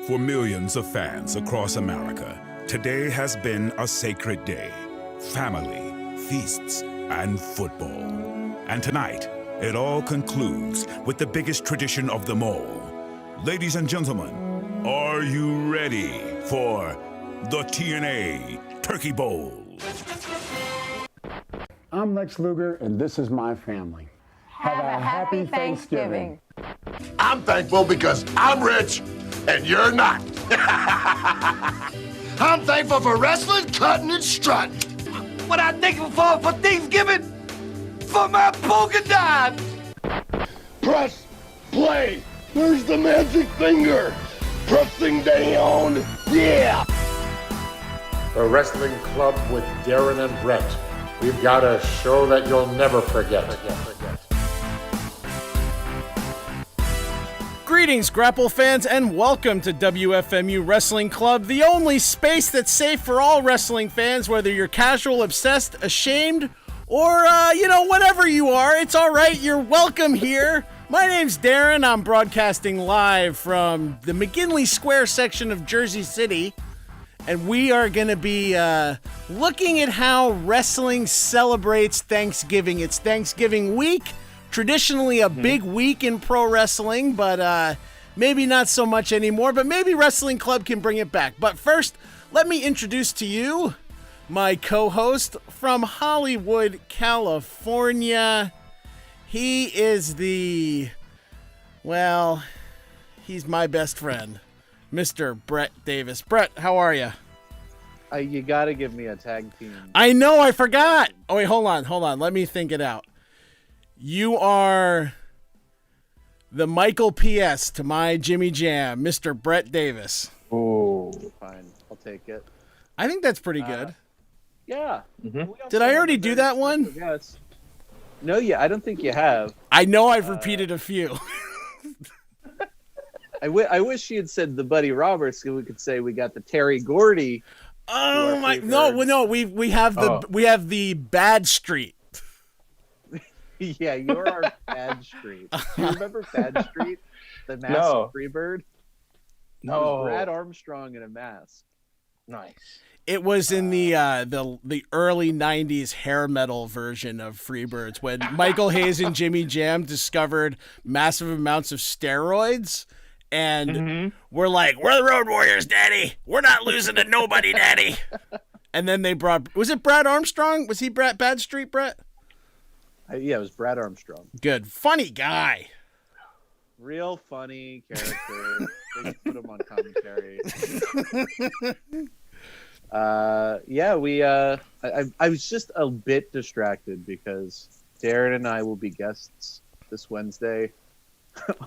For millions of fans across America, today has been a sacred day. Family, feasts, and football. And tonight, it all concludes with the biggest tradition of them all. Ladies and gentlemen, are you ready for the TNA Turkey Bowl? I'm Lex Luger, and this is my family. Have a happy Thanksgiving. I'm thankful because I'm rich and you're not. I'm thankful for wrestling, cutting, and strutting. What I'm thankful for Thanksgiving? For my polka dot! Press play. Where's the magic finger? Pressing down. Yeah. The Wrestling Club with Darren and Brett. We've got a show that you'll never forget. Greetings, Grapple fans, and welcome to WFMU Wrestling Club, the only space that's safe for all wrestling fans, whether you're casual, obsessed, ashamed, or, whatever you are. It's all right. You're welcome here. My name's Darren. I'm broadcasting live from the McGinley Square section of Jersey City, and we are going to be looking at how wrestling celebrates Thanksgiving. It's Thanksgiving week. Traditionally a big week in pro wrestling, but maybe not so much anymore. But maybe Wrestling Club can bring it back. But first, let me introduce to you my co-host from Hollywood, California. He is he's my best friend, Mr. Brett Davis. Brett, how are you? You gotta give me a tag team. I know, I forgot. Oh, wait, hold on. Let me think it out. You are the Michael P.S. to my Jimmy Jam, Mr. Brett Davis. Oh, fine. I'll take it. I think that's pretty good. Yeah. Mm-hmm. Did I already do that one? Yes. No, I don't think you have. I know I've repeated a few. I wish you had said the Buddy Roberts, so we could say we got the Terry Gordy. Oh my! No. We have the Bad Street. Yeah, you're our Bad Street. Do you remember Bad Street? The mask of Freebird? No. It was Brad Armstrong in a mask. Nice. It was in the early '90s hair metal version of Freebirds when Michael Hayes and Jimmy Jam discovered massive amounts of steroids, and we're like, "We're the Road Warriors, Daddy. We're not losing to nobody, Daddy." And then they was it Brad Armstrong? Was he Bad Street, Brett? Yeah, it was Brad Armstrong. Good. Funny guy. Real funny character. They put him on commentary. I was just a bit distracted because Darren and I will be guests this Wednesday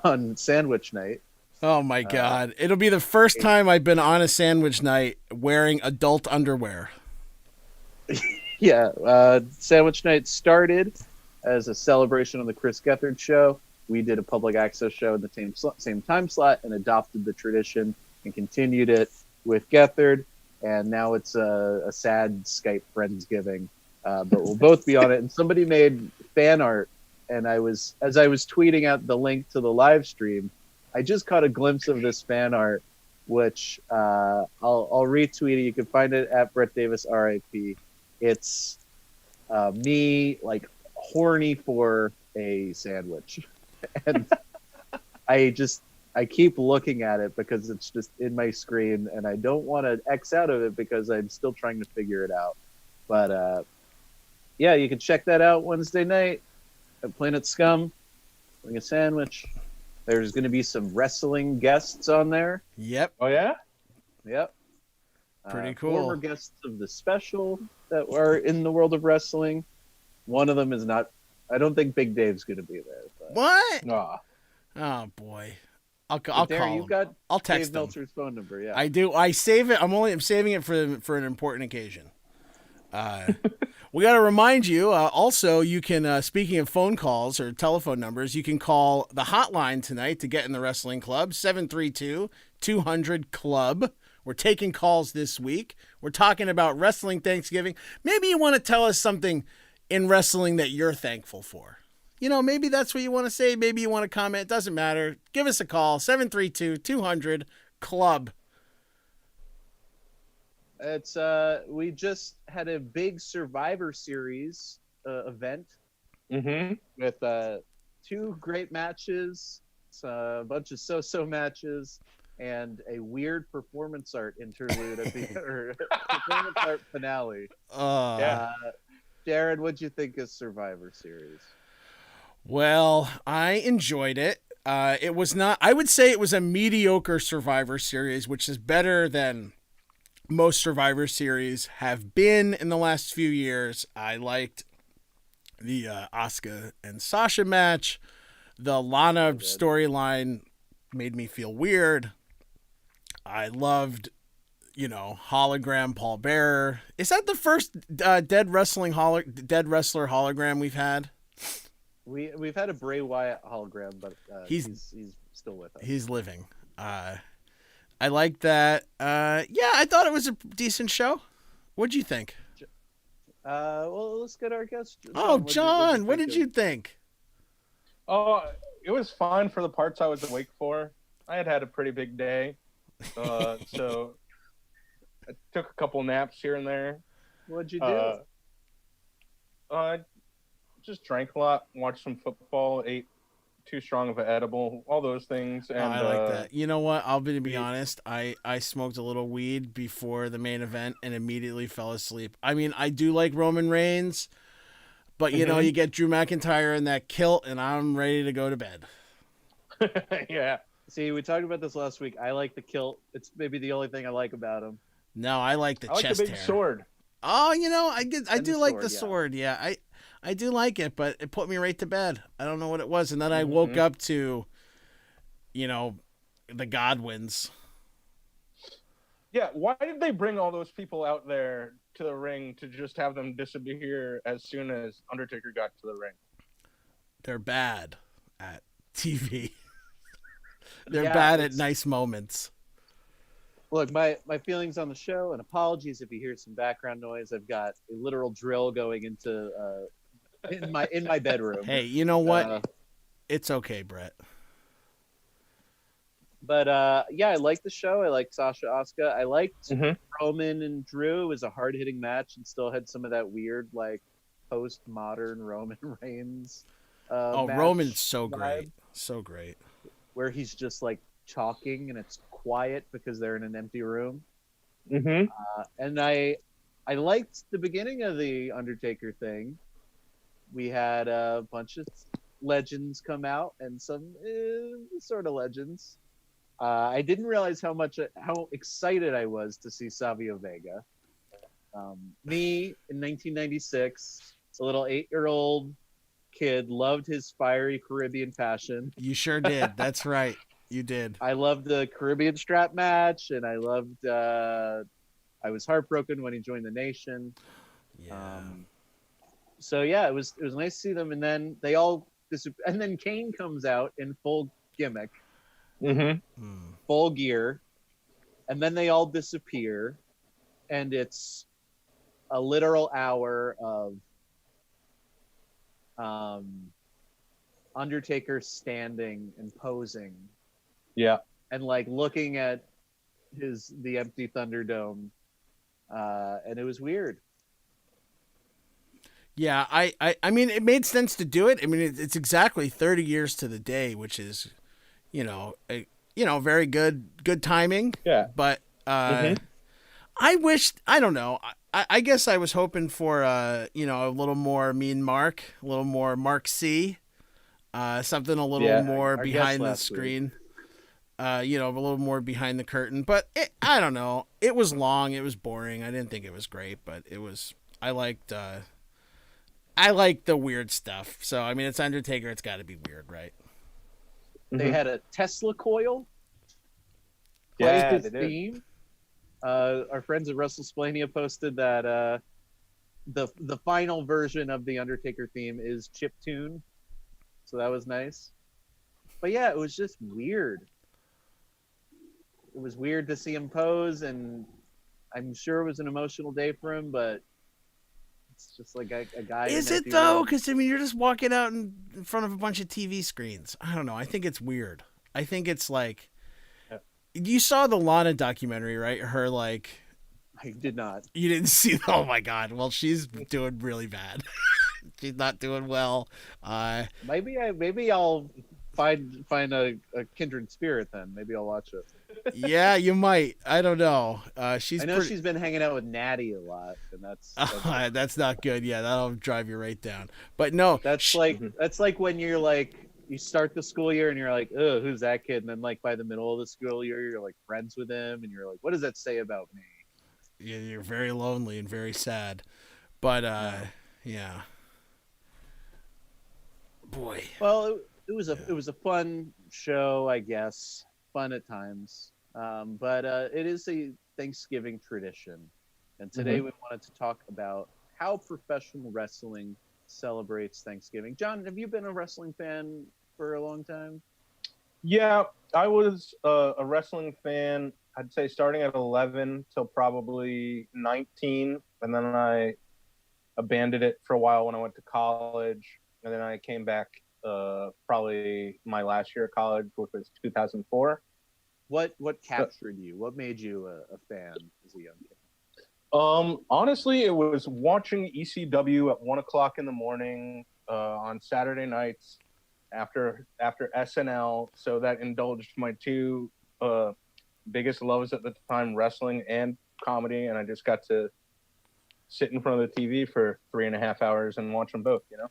on Sandwich Night. Oh, my God. It'll be the first time I've been on a sandwich night wearing adult underwear. Yeah, Sandwich Night started as a celebration of the Chris Gethard show. We did a public access show in the same time slot and adopted the tradition and continued it with Gethard. And now it's a sad Skype Friendsgiving, but we'll both be on it. And somebody made fan art, and as I was tweeting out the link to the live stream, I just caught a glimpse of this fan art, which I'll retweet it. You can find it at Brett Davis RIP. It's me like horny for a sandwich, and I keep looking at it because it's just in my screen, and I don't want to X out of it because I'm still trying to figure it out. But you can check that out Wednesday night at Planet Scum. Bring a sandwich. There's going to be some wrestling guests on there. Yep. Oh yeah. Yep. Pretty cool. Former guests of the special that are in the world of wrestling. One of them is not. I don't think Big Dave's going to be there. But. What? Oh. Oh boy. I'll call You've got I'll text Dave Meltzer's phone number. Yeah, I do. I save it. I'm saving it for an important occasion. We got to remind you. Also, you can. Speaking of phone calls or telephone numbers, you can call the hotline tonight to get in the wrestling club. 732-200-CLUB. We're taking calls this week. We're talking about wrestling Thanksgiving. Maybe you want to tell us something in wrestling that you're thankful for. Maybe that's what you want to say. Maybe you want to comment. It doesn't matter. Give us a call. 732-200 club? It's we just had a big Survivor Series event with 2 great matches, a bunch of so-so matches, and a weird performance art interlude at the performance art finale. Jared, what'd you think of Survivor Series? Well, I enjoyed it. It was not. I would say it was a mediocre Survivor Series, which is better than most Survivor Series have been in the last few years. I liked the Asuka and Sasha match. The Lana storyline made me feel weird. I loved, hologram Paul Bearer. Is that the first dead wrestler hologram we've had? We've had a Bray Wyatt hologram, but he's still with us. He's living. I like that. I thought it was a decent show. What'd you think? Well, let's get our guest. John, what did you think? Oh, it was fun for the parts I was awake for. I had a pretty big day, so I took a couple naps here and there. What'd you do? Just drank a lot, watched some football, ate too strong of an edible, all those things. And I like that. You know what? I'll be honest. I smoked a little weed before the main event and immediately fell asleep. I mean, I do like Roman Reigns, but you get Drew McIntyre in that kilt, and I'm ready to go to bed. Yeah. See, we talked about this last week. I like the kilt. It's maybe the only thing I like about him. No, I like the chest the big hair. Sword. Oh, I do like the sword, sword. Yeah, I do like it, but it put me right to bed. I don't know what it was, and then I woke up to, the Godwins. Yeah, why did they bring all those people out there to the ring to just have them disappear as soon as Undertaker got to the ring? They're bad at TV. They're bad at nice moments. Look, my feelings on the show, and apologies if you hear some background noise. I've got a literal drill going into in my bedroom. Hey, you know what? It's okay, Brett. But I liked the show. I liked Sasha Asuka. I liked Roman and Drew. It was a hard-hitting match and still had some of that weird, post-modern Roman Reigns. Roman's so vibe, great. So great. Where he's just, talking and it's quiet because they're in an empty room. And I liked the beginning of the Undertaker thing. We had a bunch of legends come out and some sort of legends. I didn't realize how excited I was to see Savio Vega. Me in 1996, a little 8-year-old kid, loved his fiery Caribbean passion. You sure did. That's right. You did. I loved the Caribbean strap match, and I loved. I was heartbroken when he joined the Nation. Yeah. It was nice to see them, and then they all and then Kane comes out in full gimmick, full gear, and then they all disappear, and it's a literal hour of Undertaker standing and posing. Yeah. And looking at the empty Thunderdome, and it was weird. Yeah, I mean, it made sense to do it. I mean, it's exactly 30 years to the day, which is, very good timing. Yeah. But I don't know. I guess I was hoping for a little more Mean Mark, a little more Mark C, something a little more behind the screen. A little more behind the curtain, but I don't know. It was long. It was boring. I didn't think it was great, but it was. I liked the weird stuff. So I mean, it's Undertaker. It's got to be weird, right? They had a Tesla coil. Yeah, his theme. Our friends at WrestleSplania posted that the final version of the Undertaker theme is chiptune, so that was nice. But yeah, it was just weird. It was weird to see him pose, and I'm sure it was an emotional day for him, but it's just like a guy. Is it though? Because I mean, you're just walking out in front of a bunch of TV screens. I don't know. I think it's weird. I think it's You saw the Lana documentary, right? Her like. I did not. You didn't see? Oh my God! Well, she's doing really bad. She's not doing well. Maybe I'll find a kindred spirit then. Maybe I'll watch it. Yeah, you might. I don't know. She's been hanging out with Natty a lot, and that's not good. Yeah, that'll drive you right down. But no, that's like when you're like you start the school year and you're like, oh, who's that kid? And then like by the middle of the school year, you're like friends with him, and you're like, what does that say about me? Yeah, you're very lonely and very sad. But yeah. Boy. Well, it was a fun show, I guess. Fun at times. But it is a Thanksgiving tradition. And today we wanted to talk about how professional wrestling celebrates Thanksgiving. John, have you been a wrestling fan for a long time? Yeah, I was a wrestling fan, I'd say starting at 11 till probably 19. And then I abandoned it for a while when I went to college. And then I came back probably my last year of college, which was 2004. What captured you? What made you a fan as a young kid? Honestly, it was watching ECW at 1 o'clock in the morning on Saturday nights after SNL. So that indulged my two biggest loves at the time, wrestling and comedy. And I just got to sit in front of the TV for 3.5 hours and watch them both, you know?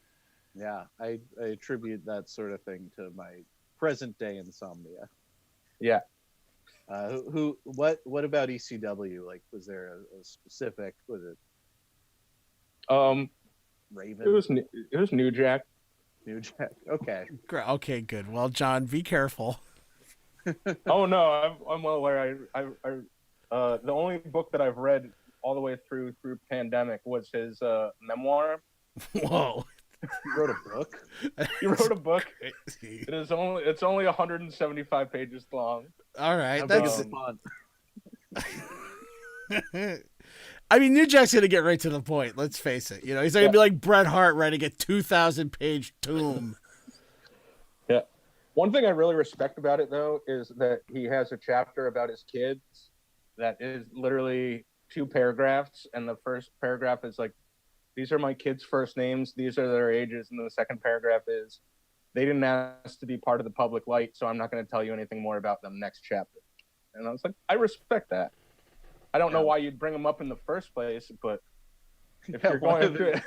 Yeah, I attribute that sort of thing to my present day insomnia. Yeah. What about ECW? Like, was there a specific? Was it? Raven. It was New Jack. New Jack. Okay. Okay. Good. Well, John, be careful. Oh no, I'm well aware. The only book that I've read all the way through pandemic was his memoir. Whoa. He wrote a book. He wrote a book. It's only 175 pages long. All right, How that's fun. I mean, New Jack's gonna get right to the point. Let's face it. You know, he's not gonna be like Bret Hart writing a 2,000-page tome. Yeah. One thing I really respect about it, though, is that he has a chapter about his kids that is literally 2 paragraphs, and the first paragraph is like, these are my kids' first names. These are their ages. And the second paragraph is, they didn't ask to be part of the public light, so I'm not going to tell you anything more about them next chapter. And I was like, I respect that. I don't know why you'd bring them up in the first place, but if you're going to...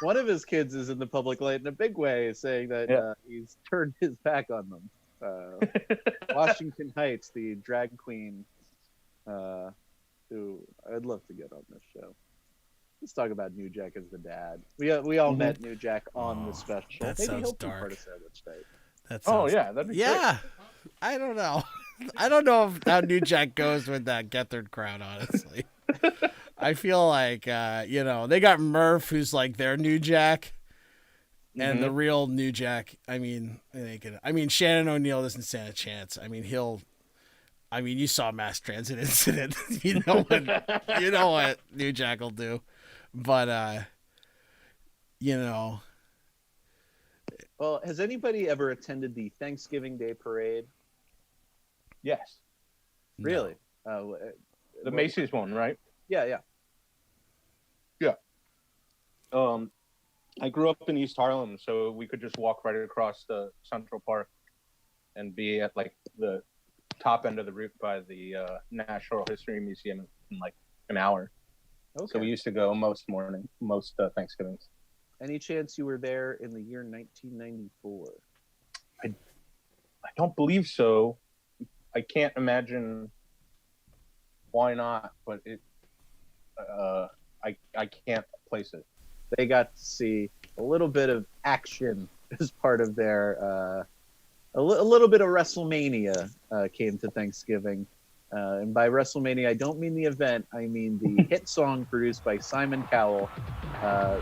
One of his kids is in the public light in a big way, saying that he's turned his back on them. Washington Heights, the drag queen, who I'd love to get on this show. Let's talk about New Jack as the dad. We all met New Jack on the special. That Maybe sounds he'll dark. be part of Sandwich Night. That sounds... that'd be great. I don't know. I don't know how New Jack goes with that Gethard crowd, honestly. I feel like, they got Murph, who's like their New Jack, and the real New Jack. I mean, Shannon O'Neill doesn't stand a chance. I mean, you saw Mass Transit Incident. You know what New Jack will do. But, Well, has anybody ever attended the Thanksgiving Day Parade? Yes. Really? The Macy's one, right? Yeah. I grew up in East Harlem, so we could just walk right across the Central Park and be at like the top end of the route by the Natural History Museum in like an hour. Okay. So we used to go most Thanksgivings. Any chance you were there in the year 1994? I don't believe so. I can't imagine why not, but I can't place it. They got to see a little bit of action as part of their a little bit of WrestleMania came to Thanksgiving. And by WrestleMania, I don't mean the event. I mean the hit song produced by Simon Cowell.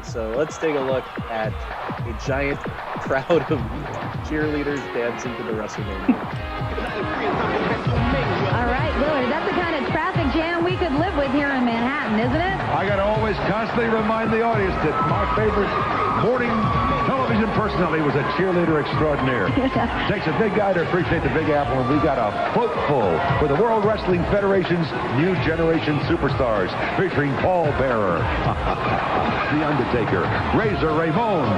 So let's take a look at a giant crowd of cheerleaders dancing to the WrestleMania. All right, Willard, that's the kind of traffic jam we could live with here in Manhattan, isn't it? I got to always constantly remind the audience that my favorite morning television personality, was a cheerleader extraordinaire. Takes a big guy to appreciate the Big Apple, and we got a float full for the World Wrestling Federation's new generation superstars, featuring Paul Bearer, The Undertaker, Razor Ramon,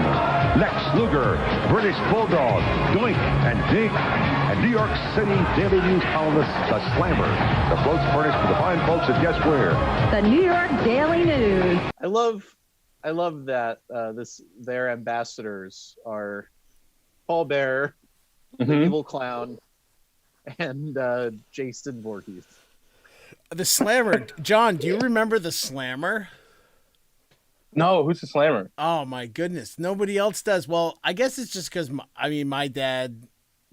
Lex Luger, British Bulldog, Doink, and Dink, and New York City Daily News columnist, The Slammer. The floats furnished for the fine folks at Guess Where? The New York Daily News. I love that their ambassadors are Paul Bearer, the Evil Clown, and Jason Voorhees. The Slammer. John, do you remember the Slammer? No, who's the Slammer? Oh my goodness, nobody else does. Well, I guess it's just because my dad,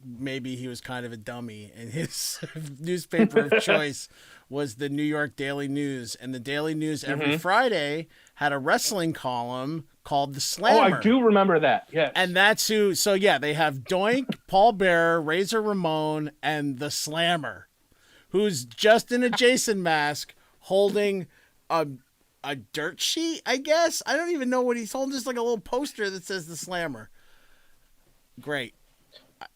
maybe he was kind of a dummy, and his newspaper of choice was the New York Daily News, and the Daily News every Friday had a wrestling column called the Slammer. Oh, I do remember that. Yes. And that's who. So yeah, they have Doink, Paul Bearer, Razor Ramon, and the Slammer, who's just in a Jason mask holding a dirt sheet, I guess. I don't even know what he's holding. Just like a little poster that says the Slammer. Great.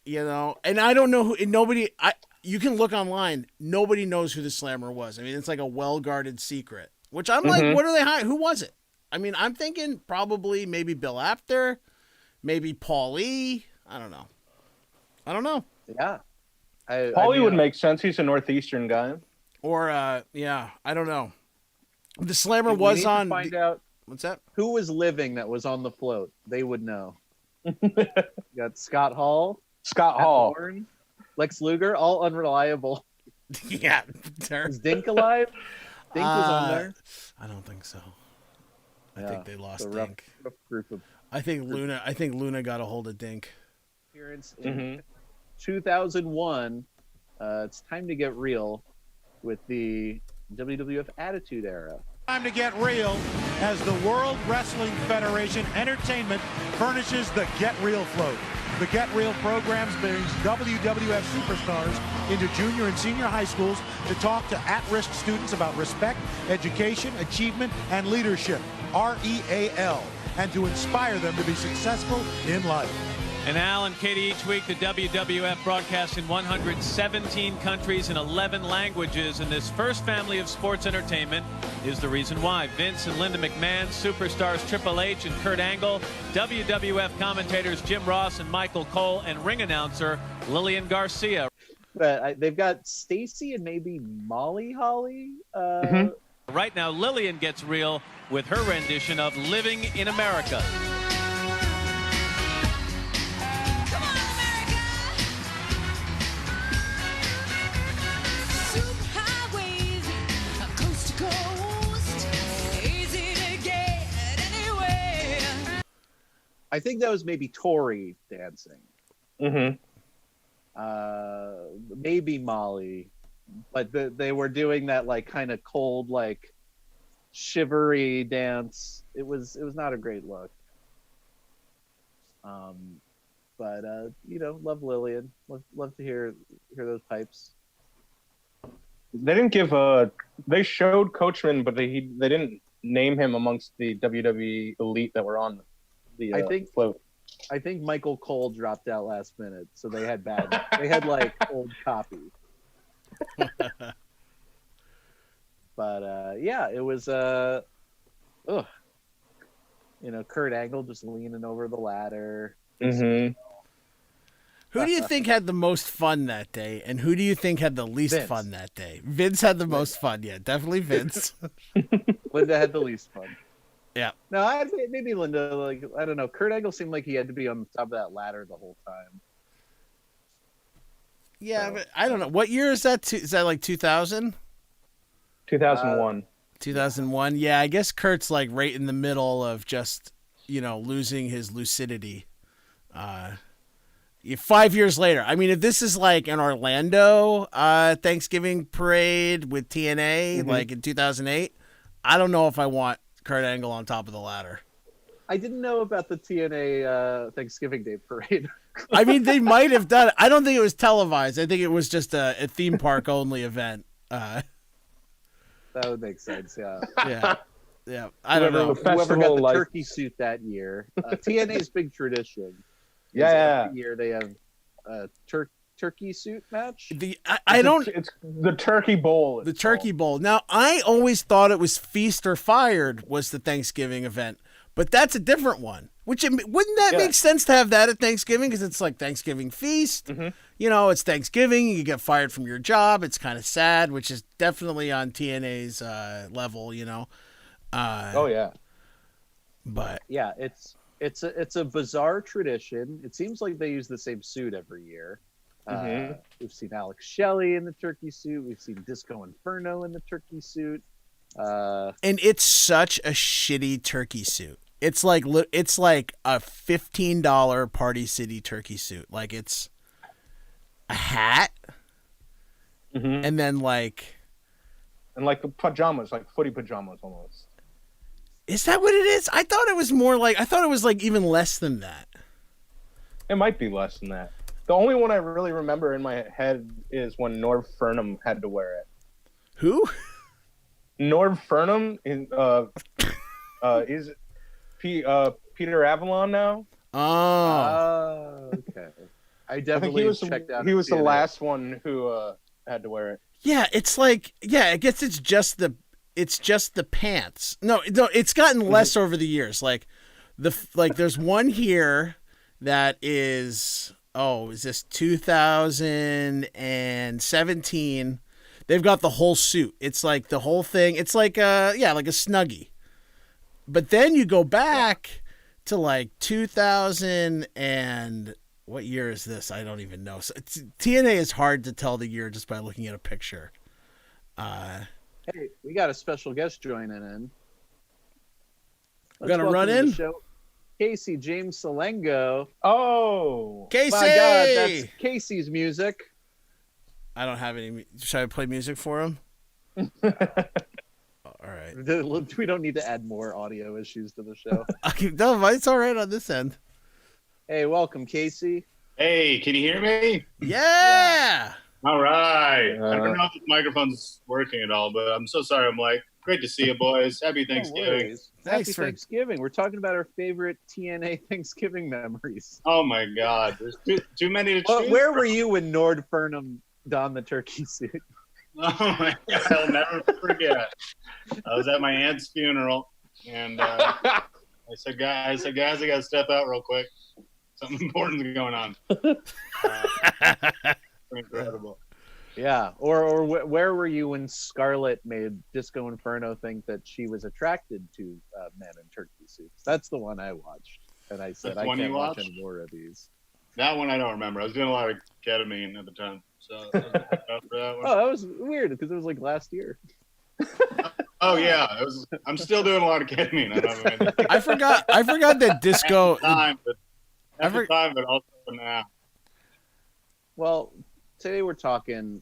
And I don't know who. You can look online. Nobody knows who the Slammer was. I mean, it's like a well-guarded secret. Which I'm like, what are they hiding? Who was it? I mean, I'm thinking probably maybe Bill Apter, maybe Paulie. I don't know. Yeah. Paulie would make sense. He's a Northeastern guy. Or, I don't know. The Slammer was on. Find out what's that? Who was living that was on the float? They would know. You got Scott Hall, Warren, Lex Luger, all unreliable. Yeah. Is Dink alive? Dink was on there. I don't think so. I think they lost rough Dink. Group of I think Luna got a hold of Dink. Appearance in 2001. It's time to get real with the WWF Attitude Era. Time to get real as the World Wrestling Federation Entertainment furnishes the Get Real float. The Get Real programs brings WWF superstars into junior and senior high schools to talk to at-risk students about respect, education, achievement, and leadership, REAL, and to inspire them to be successful in life. And Al and Katie, each week the WWF broadcasts in 117 countries and 11 languages, and this first family of sports entertainment is the reason why. Vince and Linda McMahon, superstars Triple H and Kurt Angle, WWF commentators Jim Ross and Michael Cole, and ring announcer Lillian Garcia. But they've got Stacy and maybe Molly Holly. Right now, Lillian gets real with her rendition of Living in America. I think that was maybe Tori dancing. Maybe Molly, but they were doing that like kind of cold, like shivery dance. It was not a great look. But love Lillian. Love to hear those pipes. They didn't give they showed Coachman, but they didn't name him amongst the WWE elite that were on the float. I think Michael Cole dropped out last minute, so they had they had like old copy. But yeah, it was Kurt Angle just leaning over the ladder. Who do you think had the most fun that day, and who do you think had the least fun that day? Vince had the most fun, yeah, definitely Vince. Linda had the least fun. Yeah. No, maybe Linda. Like, I don't know. Kurt Angle seemed like he had to be on top of that ladder the whole time. Yeah, but I don't know. What year is that? Is that like 2000? 2001. 2001. Yeah, I guess Kurt's like right in the middle of just, losing his lucidity. 5 years later. I mean, if this is like an Orlando Thanksgiving parade with TNA, like in 2008, I don't know if I want Kurt Angle on top of the ladder. I didn't know about the TNA Thanksgiving Day parade. I mean, they might have done it. I don't think it was televised. I think it was just a theme park only event. That would make sense, yeah. Yeah. Yeah, I don't know. Whoever got the turkey suit that year. TNA's big tradition. Yeah. Every year they have a turkey suit match. It's the turkey bowl. The turkey bowl. Now, I always thought it was Feast or Fired was the Thanksgiving event, but that's a different one. Wouldn't that make sense to have that at Thanksgiving? Because it's like Thanksgiving feast. Mm-hmm. You know, it's Thanksgiving. You get fired from your job. It's kind of sad, which is definitely on TNA's level. You know. Oh yeah. But yeah, it's a bizarre tradition. It seems like they use the same suit every year. We've seen Alex Shelley in the turkey suit. We've seen Disco Inferno in the turkey suit. And it's such a shitty turkey suit. It's like a $15 Party City turkey suit. Like it's a hat, and then like pajamas, like footy pajamas almost. Is that what it is? I thought it was like even less than that. It might be less than that. The only one I really remember in my head is when Norv Furnham had to wear it. Who? Norv Furnham is Peter Avalon now. Oh, okay. I definitely checked out. He was the last one who had to wear it. Yeah, it's like I guess it's just the pants. No, it's gotten less over the years. Like there's one here that is this 2017? They've got the whole suit. It's like the whole thing. It's like like a Snuggie. But then you go back to like 2000 and what year is this? I don't even know. So TNA is hard to tell the year just by looking at a picture. Hey, we got a special guest joining in. We're gonna run in. Casey James Salengo. Oh, Casey! My God, that's Casey's music. I don't have any. Should I play music for him? All right. We don't need to add more audio issues to the show. No, it's all right on this end. Hey, welcome, Casey. Hey, can you hear me? Yeah. All right. I don't know if the microphone's working at all, but I'm so sorry. I'm like, great to see you, boys. Happy Thanksgiving. Happy Thanksgiving. We're talking about our favorite TNA Thanksgiving memories. Oh, my God. There's too many to choose Where from. were you when Nord Furnham donned the turkey suit? Oh, my God. I'll never forget. I was at my aunt's funeral, and I said, guys, I got to step out real quick. Something important's going on. Incredible. Yeah. Or where were you when Scarlett made Disco Inferno think that she was attracted to men in turkey suits? That's the one I watched. And I said, I can't watch any more of these. That one I don't remember. I was doing a lot of ketamine at the time. So I was out for that one. Oh, that was weird because it was like last year. Oh yeah, I'm still doing a lot of ketamine. I forgot that Disco. At the time, but also now. Well, today we're talking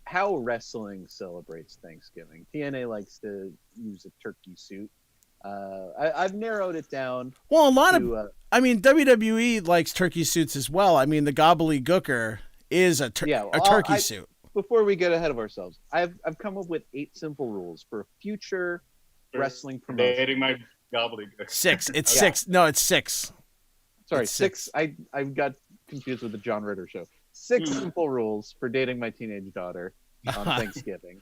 how wrestling celebrates Thanksgiving. TNA likes to use a turkey suit. I've narrowed it down. Well, WWE likes turkey suits as well. I mean, the gobbledygooker is a turkey suit. Before we get ahead of ourselves, I've come up with 8 simple rules for future wrestling promotion. Dating my gobbledygook. 6. It's 6. No, it's 6. Sorry, 6. I got confused with the John Ritter show. 6 simple rules for dating my teenage daughter on Thanksgiving.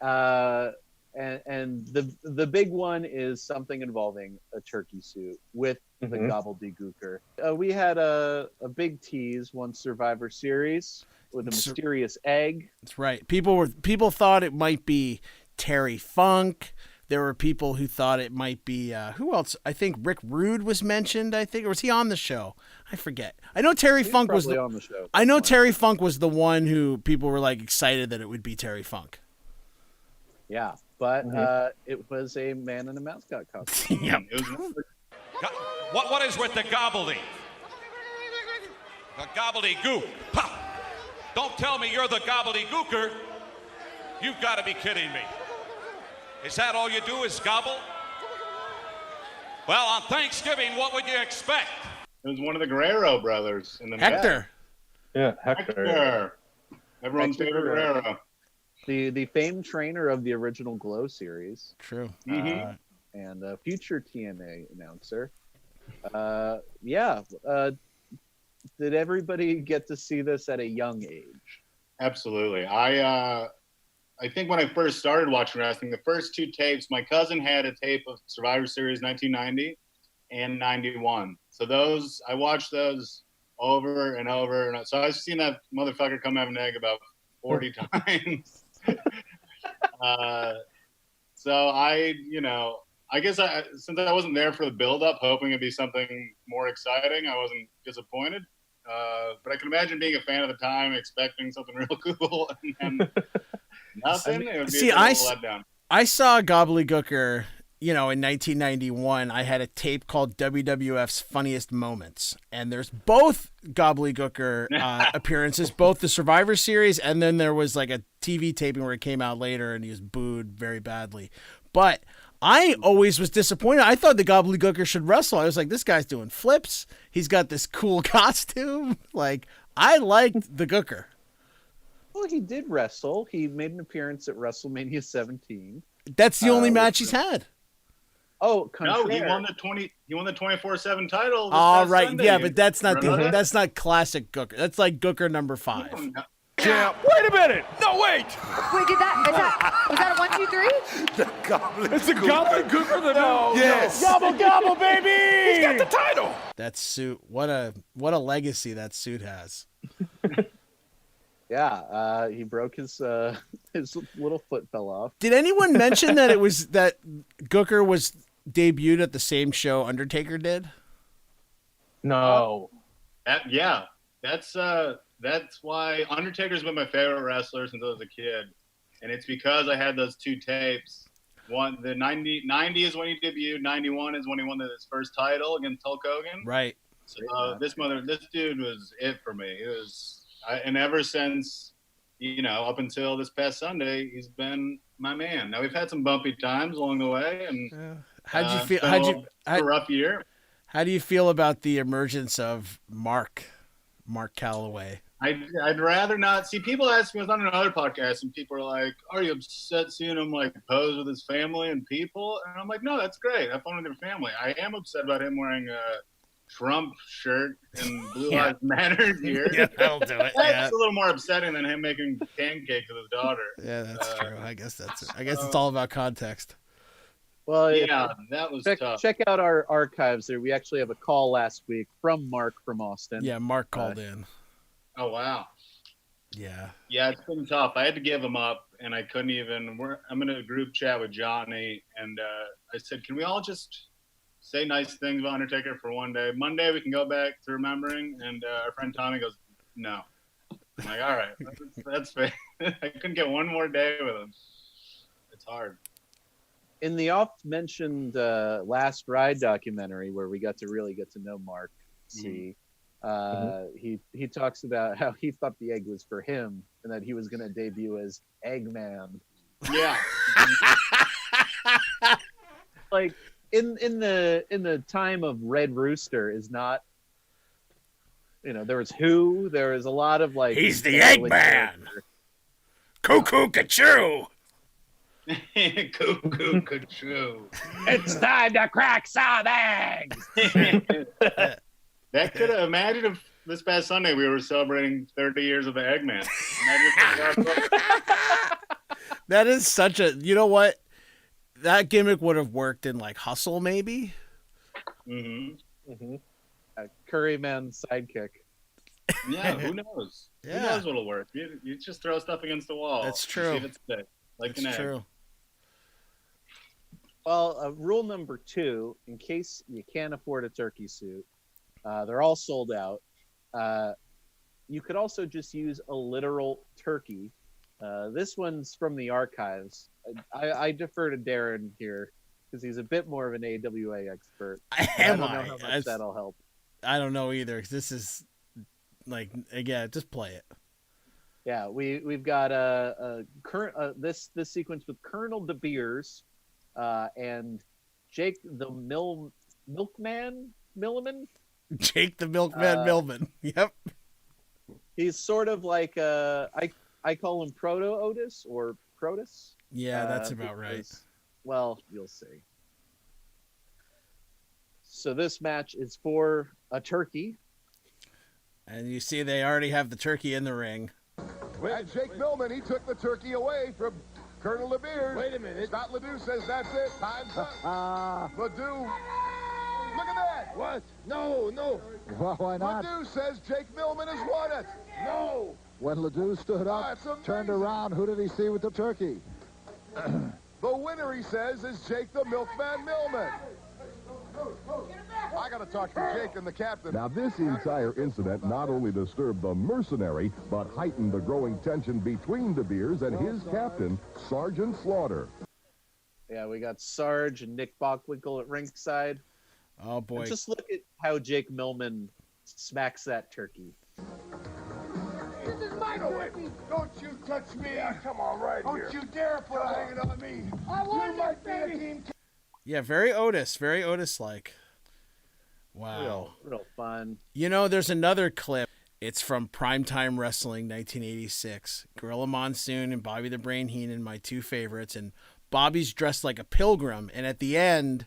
And the big one is something involving a turkey suit with the gobbledygooker. We had a big tease once Survivor Series with a mysterious egg. That's right. People thought it might be Terry Funk. There were people who thought it might be who else? I think Rick Rude was mentioned. I think, or was he on the show? I forget. I know Terry Funk was on the show. I know Terry Funk was the one who people were like excited that it would be Terry Funk. Yeah, but it was a man in a mascot costume. Yeah. What is with the gobbledy? The gobbledygook. Pop! Don't tell me you're the gobbledygooker. You've got to be kidding me. Is that all you do is gobble? Well, on Thanksgiving, what would you expect? It was one of the Guerrero brothers in the Hector. Yeah, Hector. Everyone's favorite Guerrero. the famed trainer of the original Glow series. True. And a future TNA announcer. Did everybody get to see this at a young age? Absolutely. I think when I first started watching wrestling, the first two tapes, my cousin had a tape of Survivor Series 1990 and 91. So I watched those over and over. And so I've seen that motherfucker come have an egg about 40 times. So I guess since I wasn't there for the build-up, hoping it'd be something more exciting, I wasn't disappointed. But I can imagine being a fan at the time, expecting something real cool, and then nothing. It would be a letdown. I saw Gobbledygooker, in 1991. I had a tape called WWF's Funniest Moments, and there's both Gobbledygooker appearances, both the Survivor Series, and then there was like a TV taping where it came out later, and he was booed very badly. But I always was disappointed. I thought the Gobbledygooker should wrestle. I was like, this guy's doing flips. He's got this cool costume. Like, I liked the Gooker. Well, he did wrestle. He made an appearance at WrestleMania 17. That's the only match he's had. Oh, no, he won the 24/7 title. All right, Sunday. Yeah, but that's not that's not classic Gooker. That's like Gooker number 5. Champ. Wait a minute. No, wait. Wait, was that a 1, 2, 3? The Gobbledygooker. It's a Gobbledygooker. No. Yes. Gobble, gobble, baby. He's got the title. That suit. What a legacy that suit has. Yeah, he broke his little foot fell off. Did anyone mention that that Gooker was debuted at the same show Undertaker did? No. That's why Undertaker's been my favorite wrestler since I was a kid, and it's because I had those two tapes. The 90 is when he debuted. 91 is when he won his first title against Hulk Hogan. Right. So this dude was it for me. It was, and ever since, up until this past Sunday, he's been my man. Now we've had some bumpy times along the way, and how'd you feel? A rough year. How do you feel about the emergence of Mark Calloway? I'd rather not see. People ask me, I was on another podcast, and people are like, "Are you upset seeing him like pose with his family and people?" And I'm like, "No, that's great. Have fun with your family." I am upset about him wearing a Trump shirt and Blue Lives Matter gear. Yeah, that'll do it. That's a little more upsetting than him making pancakes with his daughter. Yeah, that's true. I guess that's it. I guess it's all about context. Well, yeah, that was tough. Check out our archives there. We actually have a call last week from Mark from Austin. Yeah, Mark called in. Oh, wow. Yeah. Yeah, it's been tough. I had to give him up, and I couldn't even. I'm in a group chat with Johnny, and I said, can we all just say nice things about Undertaker for one day? Monday, we can go back to remembering, and our friend Tommy goes, no. I'm like, all right, that's fair. I couldn't get one more day with him. It's hard. In the oft-mentioned Last Ride documentary, where we got to really get to know Mark C., he talks about how he thought the egg was for him and that he was going to debut as Eggman. Yeah. Like in the time of Red Rooster is not, there was there was a lot of like, he's the Eggman. Cuckoo Cachoo. Cuckoo Cachoo. It's time to crack some eggs. That could have, imagine if this past Sunday we were celebrating 30 years of the Eggman. That is such a, you know what? That gimmick would have worked in like Hustle, maybe. Curryman's sidekick. Yeah, who knows? Yeah. Who knows what'll work? You just throw stuff against the wall. That's true. See if it sticks, like an egg. True. Well, rule number 2, in case you can't afford a turkey suit, they're all sold out. You could also just use a literal turkey. This one's from the archives. I defer to Darren here because he's a bit more of an AWA expert. I don't know how much that'll help. I don't know either, because this is like, again, just play it. Yeah, we've got this sequence with Colonel De Beers and Jake the Milkman Milliman. Jake the Milkman Millman. Yep. He's sort of like I call him Proto Otis or Protus. Yeah, that's about right. Well, you'll see. So this match is for a turkey. And you see they already have the turkey in the ring. And Jake Millman, he took the turkey away from Colonel LeBeers. Wait a minute. Scott Ledoux says that's it. Time's up. Ledoux. Look at that. What? No. Well, why not? Ledoux says Jake Millman has won it. No. When Ledoux stood up, turned around, who did he see with the turkey? The winner, he says, is Jake the Milkman Millman. I got to talk to Jake and the captain. Now, this entire incident not only disturbed the mercenary, but heightened the growing tension between De Beers and his captain, Sergeant Slaughter. Yeah, we got Sarge and Nick Bockwinkel at ringside. Oh, boy. And just look at how Jake Millman smacks that turkey. This is my turkey. Don't you touch me. Come on, right here. Don't you dare put a hanging on me. I want this, baby. Yeah, very Otis-like. Wow. Real fun. You know, there's another clip. It's from Primetime Wrestling 1986. Gorilla Monsoon and Bobby the Brain Heenan, my two favorites. And Bobby's dressed like a pilgrim. And at the end,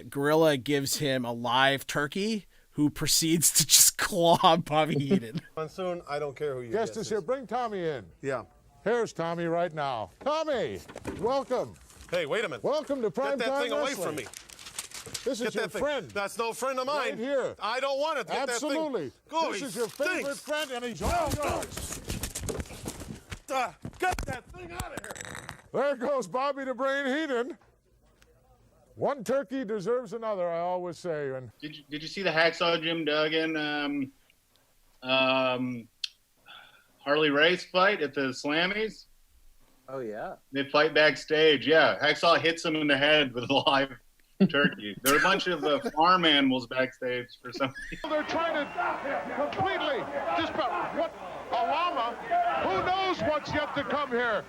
Gorilla gives him a live turkey who proceeds to just claw Bobby Heenan. Monsoon, I don't care who you Guest is here. Bring Tommy in. Yeah. Here's Tommy right now. Tommy, welcome. Hey, wait a minute. Welcome to Primetime Get that thing away Wrestling. from me. This is your friend. That's no friend of mine. Right here. I don't want it. Get Absolutely. That thing. Go, this is your favorite friend, and he's all yours. Get that thing out of here. There goes Bobby the Brain Heenan. One turkey deserves another, I always say. And Did you see the Hacksaw Jim Duggan Harley Race fight at the Slammies? Oh, yeah. They fight backstage, yeah. Hacksaw hits him in the head with a live turkey. There are a bunch of farm animals backstage for some reason. they're trying to completely just about what a llama. Who knows what's yet to come here?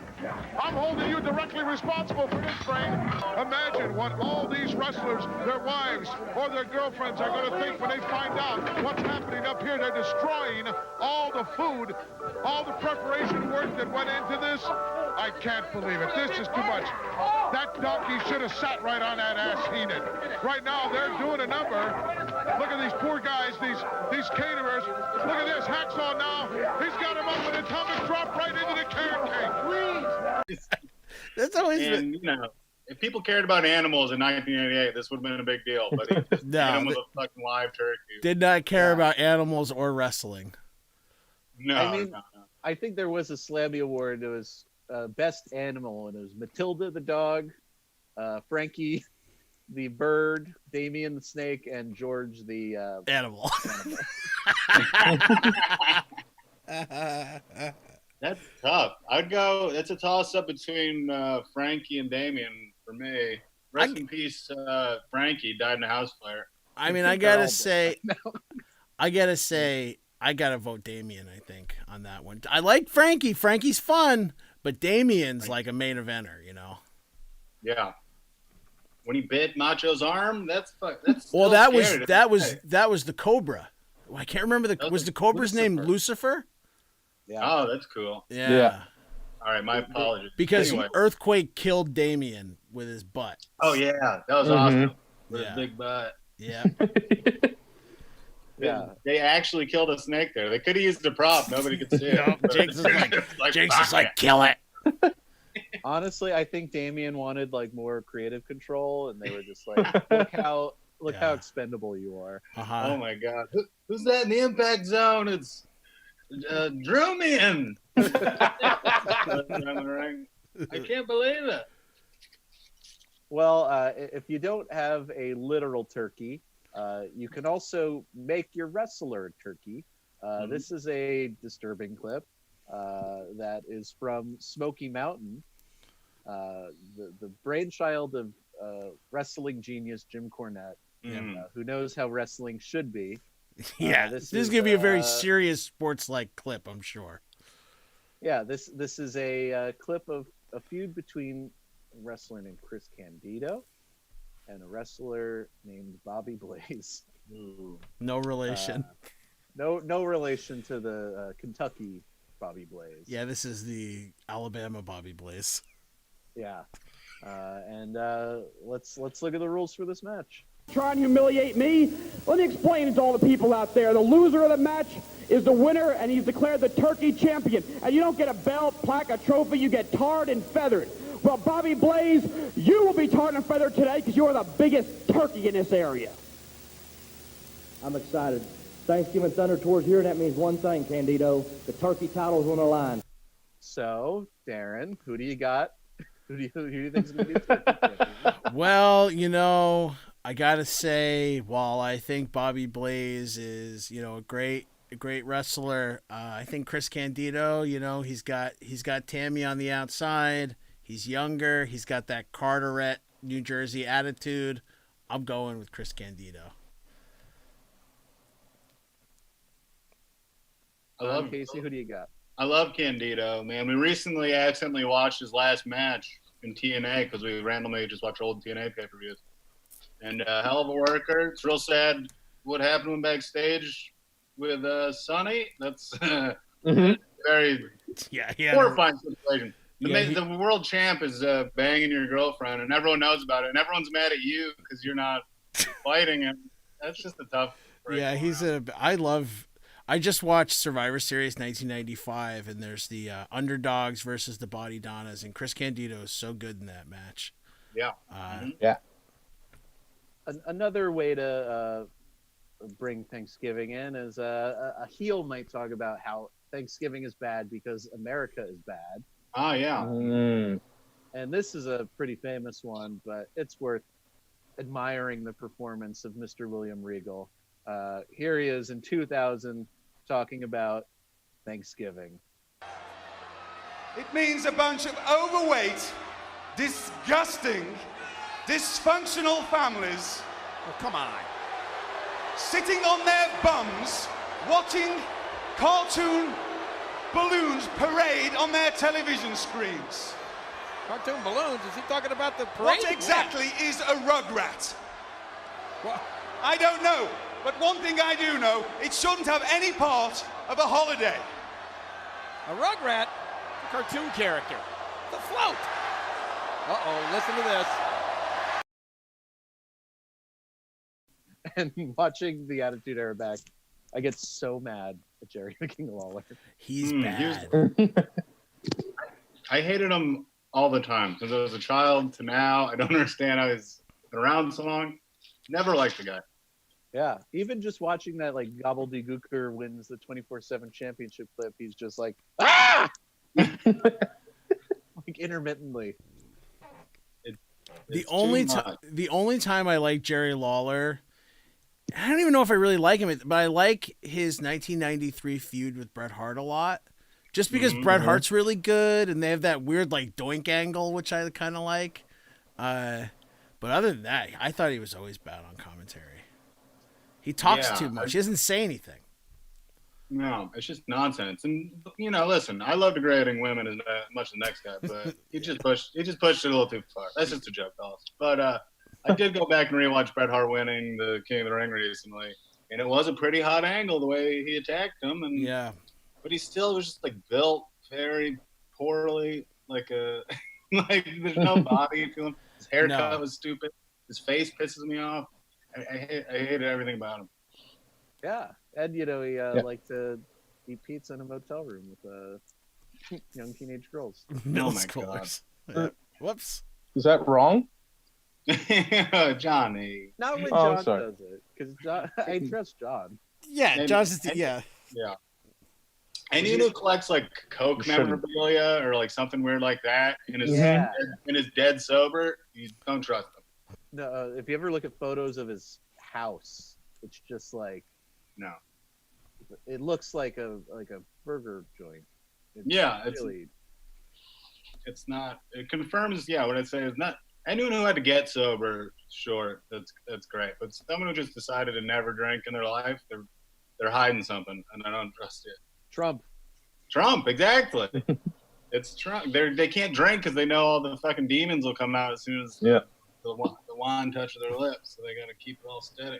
I'm holding you directly responsible for this, Brain. Imagine what all these wrestlers, their wives, or their girlfriends are going to think when they find out what's happening up here. They're destroying all the food, all the preparation work that went into this. I can't believe it. This is too much. That donkey should have sat right on that ass Heenan. Right now, they're doing a number. Look at these poor guys, these caterers. Look at this, Hacksaw now. He's got him up with an atomic drop right into the carrot cake. That's always and, you know, if people cared about animals in 1988, this would have been a big deal. But he just hit him with a fucking live turkey. Did not care about animals or wrestling. No, I think there was a Slammy Award. It was best animal, and it was Matilda the dog, Frankie the bird, Damien the snake, and George the animal. That's tough. I'd go. That's a toss-up between Frankie and Damien for me. Rest in peace, Frankie died in a house fire. I mean, I gotta say, I gotta vote Damien. I think on that one. I like Frankie. Frankie's fun, but Damien's like a main eventer. You know. Yeah. When he bit Macho's arm, that's well, that was the Cobra. I can't remember was the Cobra's name Lucifer? Yeah. Oh, that's cool. Yeah. All right, my apologies. Because anyway. Earthquake killed Damien with his butt. Oh yeah, that was awesome. With his big butt. Yeah. Yeah. They actually killed a snake there. They could have used a prop. Nobody could see it. Jake's is like, kill it. Honestly, I think Damien wanted like more creative control, and they were just like, look how expendable you are. Oh my God, who's that in the impact zone? It's Drumian. I can't believe it. Well, if you don't have a literal turkey, you can also make your wrestler a turkey. This is a disturbing clip that is from Smoky Mountain, the brainchild of wrestling genius Jim Cornette, who knows how wrestling should be. Yeah, this is going to be a very serious sports-like clip, I'm sure. Yeah, this is a clip of a feud between a wrestler named Chris Candido and a wrestler named Bobby Blaze. No relation. No relation to the Kentucky Bobby Blaze. Yeah, this is the Alabama Bobby Blaze. Yeah. Let's look at the rules for this match. Try and humiliate me? Let me explain it to all the people out there. The loser of the match is the winner, and he's declared the turkey champion. And you don't get a belt, plaque, a trophy. You get tarred and feathered. Well, Bobby Blaze, you will be tarred and feathered today because you're the biggest turkey in this area. I'm excited. Thanksgiving Thunder Tour's here, and that means one thing, Candido. The turkey title's on the line. So, Darren, who do you got? Who do you think is going to be the turkey champion? Well, I gotta say, while I think Bobby Blaze is, a great wrestler, I think Chris Candido, he's got Tammy on the outside. He's younger. He's got that Carteret, New Jersey attitude. I'm going with Chris Candido. Casey, who do you got? I love Candido, man. We recently accidentally watched his last match in TNA because we randomly just watch old TNA pay-per-views. And hell of a worker. It's real sad what happened to him backstage with Sonny. That's very horrifying situation. The world champ is banging your girlfriend, and everyone knows about it, and everyone's mad at you because you're not fighting him. That's just a tough break. Yeah, I just watched Survivor Series 1995, and there's the underdogs versus the Body Donnas, and Chris Candido is so good in that match. Yeah. Yeah. Another way to bring Thanksgiving in is a heel might talk about how Thanksgiving is bad because America is bad. Ah, yeah. And this is a pretty famous one, but it's worth admiring the performance of Mr. William Regal. Here he is in 2000 talking about Thanksgiving. It means a bunch of overweight, disgusting, dysfunctional families. Oh, come on. Sitting on their bums, watching cartoon balloons parade on their television screens. Cartoon balloons? Is he talking about the parade? What exactly is a rugrat? Well, I don't know, but one thing I do know, it shouldn't have any part of a holiday. A rugrat? A cartoon character. The float. Uh-oh, listen to this. And watching the Attitude Era back, I get so mad at Jerry the King Lawler. He's bad. I hated him all the time since I was a child to now. I don't understand how he's been around so long. Never liked the guy. Yeah, even just watching that, like, Gobbledygooker wins the 24/7 championship clip, he's just like, ah! Like, intermittently. The only time I like Jerry Lawler, I don't even know if I really like him, but I like his 1993 feud with Bret Hart a lot. Just because Bret Hart's really good, and they have that weird, like, doink angle, which I kind of like. But other than that, I thought he was always bad on commentary. He talks too much. He doesn't say anything. No, it's just nonsense. And listen, I love degrading women as much as the next guy, but he just pushed it a little too far. That's just a joke, fellas. But I did go back and rewatch Bret Hart winning the King of the Ring recently, and it was a pretty hot angle the way he attacked him. And but he still was just like built very poorly, like there's no body to him. His haircut was stupid. His face pisses me off. I hated everything about him. Yeah, and he liked to eat pizza in a motel room with young teenage girls. Middle schoolers. Yeah. Whoops. Is that wrong? Johnny. Not when John does it, because I trust John. Yeah, John's just yeah. Anyone who collects like Coke memorabilia or like something weird like that and is dead sober, you don't trust them. No, if you ever look at photos of his house, it's just like it looks like a burger joint. It's not. It confirms. Yeah, what I'd say is not. Anyone who had to get sober, sure, that's great. But someone who just decided to never drink in their life, they're hiding something, and I don't trust it. Trump, exactly. It's Trump. They can't drink because they know all the fucking demons will come out as soon as the wine touches their lips. So they got to keep it all steady.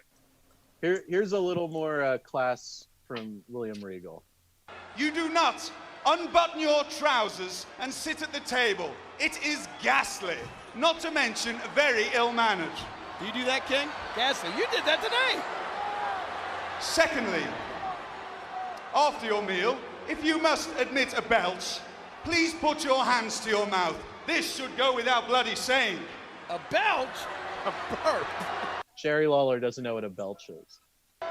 Here's a little more class from William Regal. You do not unbutton your trousers and sit at the table. It is ghastly, not to mention very ill-mannered. Do you do that, King? Ghastly. You did that today. Secondly, after your meal, if you must admit a belch, please put your hands to your mouth. This should go without bloody saying. A belch? A burp. Jerry Lawler doesn't know what a belch is.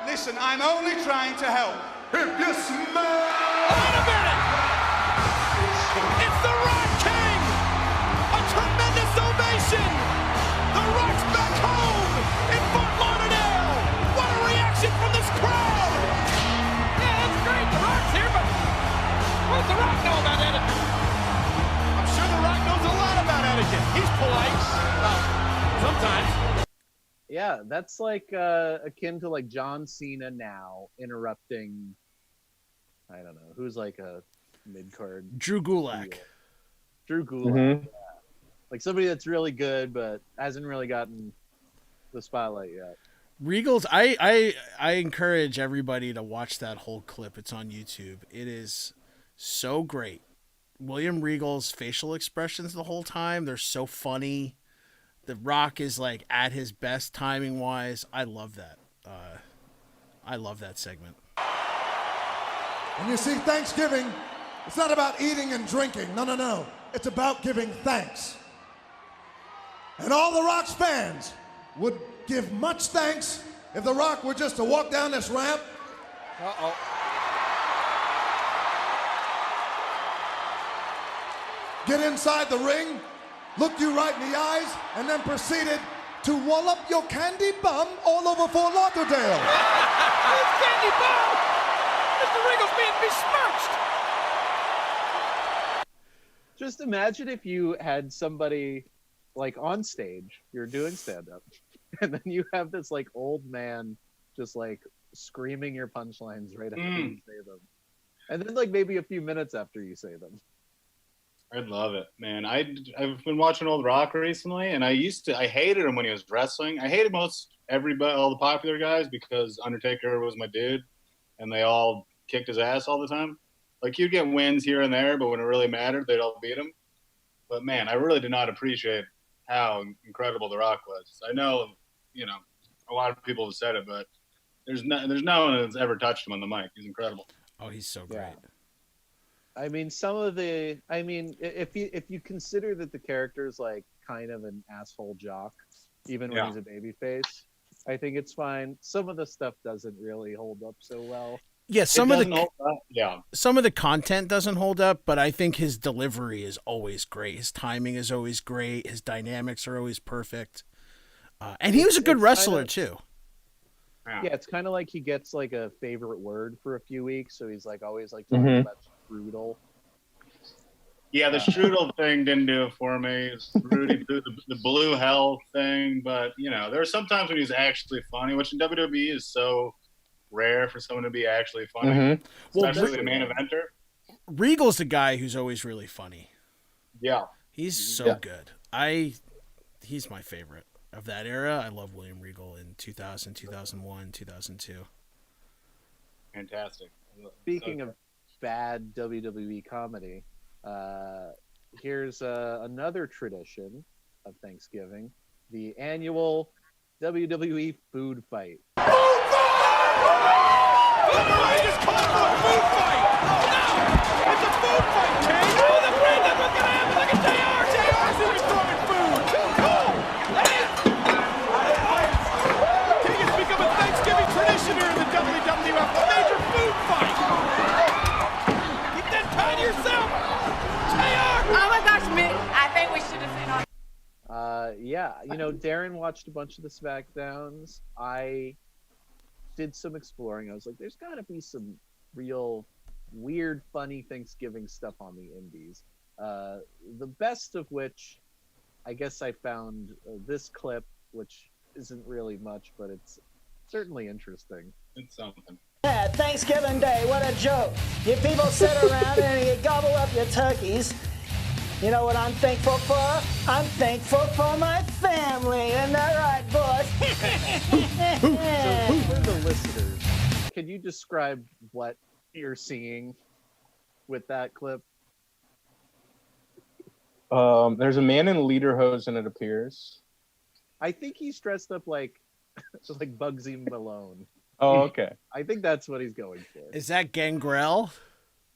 Listen, I'm only trying to help. If you smell... Wait a minute! It's the Rock King! A tremendous ovation! The Rock's back home in Fort Lauderdale! What a reaction from this crowd! Yeah, that's great. The Rock's here, but what does the Rock know about etiquette? I'm sure the Rock knows a lot about etiquette. He's polite. Sometimes. Yeah, that's like akin to like John Cena now interrupting, I don't know, who's like a mid-card. Drew Gulak. Drew Gulak. Yeah. Like somebody that's really good but hasn't really gotten the spotlight yet. Regal's, I encourage everybody to watch that whole clip. It's on YouTube. It is so great. William Regal's facial expressions the whole time, they're so funny. The Rock is like at his best timing wise. I love that. I love that segment. And you see, Thanksgiving, it's not about eating and drinking. No, no, no. It's about giving thanks. And all the Rock's fans would give much thanks if the Rock were just to walk down this ramp. Uh-oh. Get inside the ring, looked you right in the eyes, and then proceeded to wallop your candy bum all over Fort Lauderdale. It's candy bum! Mr. Regal's being besmirched! Just imagine if you had somebody like on stage, you're doing stand-up, and then you have this like old man just like screaming your punchlines right after you say them. And then like maybe a few minutes after you say them. I'd love it, man. I've been watching Old Rock recently, and I hated him when he was wrestling. I hated all the popular guys because Undertaker was my dude, and they all kicked his ass all the time. Like, you'd get wins here and there, but when it really mattered, they'd all beat him. But man, I really did not appreciate how incredible The Rock was. I know, a lot of people have said it, but there's no one that's ever touched him on the mic. He's incredible. Oh, he's so great. Yeah. I mean, if you consider that the character's like kind of an asshole jock, even when he's a babyface, I think it's fine. Some of the stuff doesn't really hold up so well. Yeah, some of the content doesn't hold up, but I think his delivery is always great. His timing is always great. His dynamics are always perfect. And he was a good wrestler too. Yeah, it's kind of like he gets like a favorite word for a few weeks, so he's like always like talking about strudel. Yeah, the strudel thing didn't do it for me. Rudy, the blue hell thing, but there are some times when he's actually funny, which in WWE is so rare for someone to be actually funny, especially the main eventer. Regal's the guy who's always really funny. Yeah, he's so good. He's my favorite of that era. I love William Regal in 2000, 2001, 2002. Fantastic. Speaking of bad WWE comedy, here's another tradition of Thanksgiving, the annual WWE food fight. I just called for a food fight! No! It's a food fight, King! Oh, the friend, that's what's gonna happen! Look at JR! JR's even throwing food! Cool! King has become a Thanksgiving tradition here in the WWF, a major food fight! Keep that pie to yourself! JR! Oh my gosh, Mick, I think we should have seen on. Yeah, Darren watched a bunch of the SmackDowns. I did some exploring. I was like, there's got to be some real weird, funny Thanksgiving stuff on the indies. The best of which, I guess I found this clip, which isn't really much, but it's certainly interesting. It's something. Yeah, Thanksgiving Day, what a joke. You people sit around and you gobble up your turkeys. You know what I'm thankful for? I'm thankful for my family. Isn't that right, boys? So for the listeners, can you describe what you're seeing with that clip? There's a man in lederhosen, it appears. I think he's dressed up like like Bugsy Malone. Oh, okay. I think that's what he's going for. Is that Gangrel?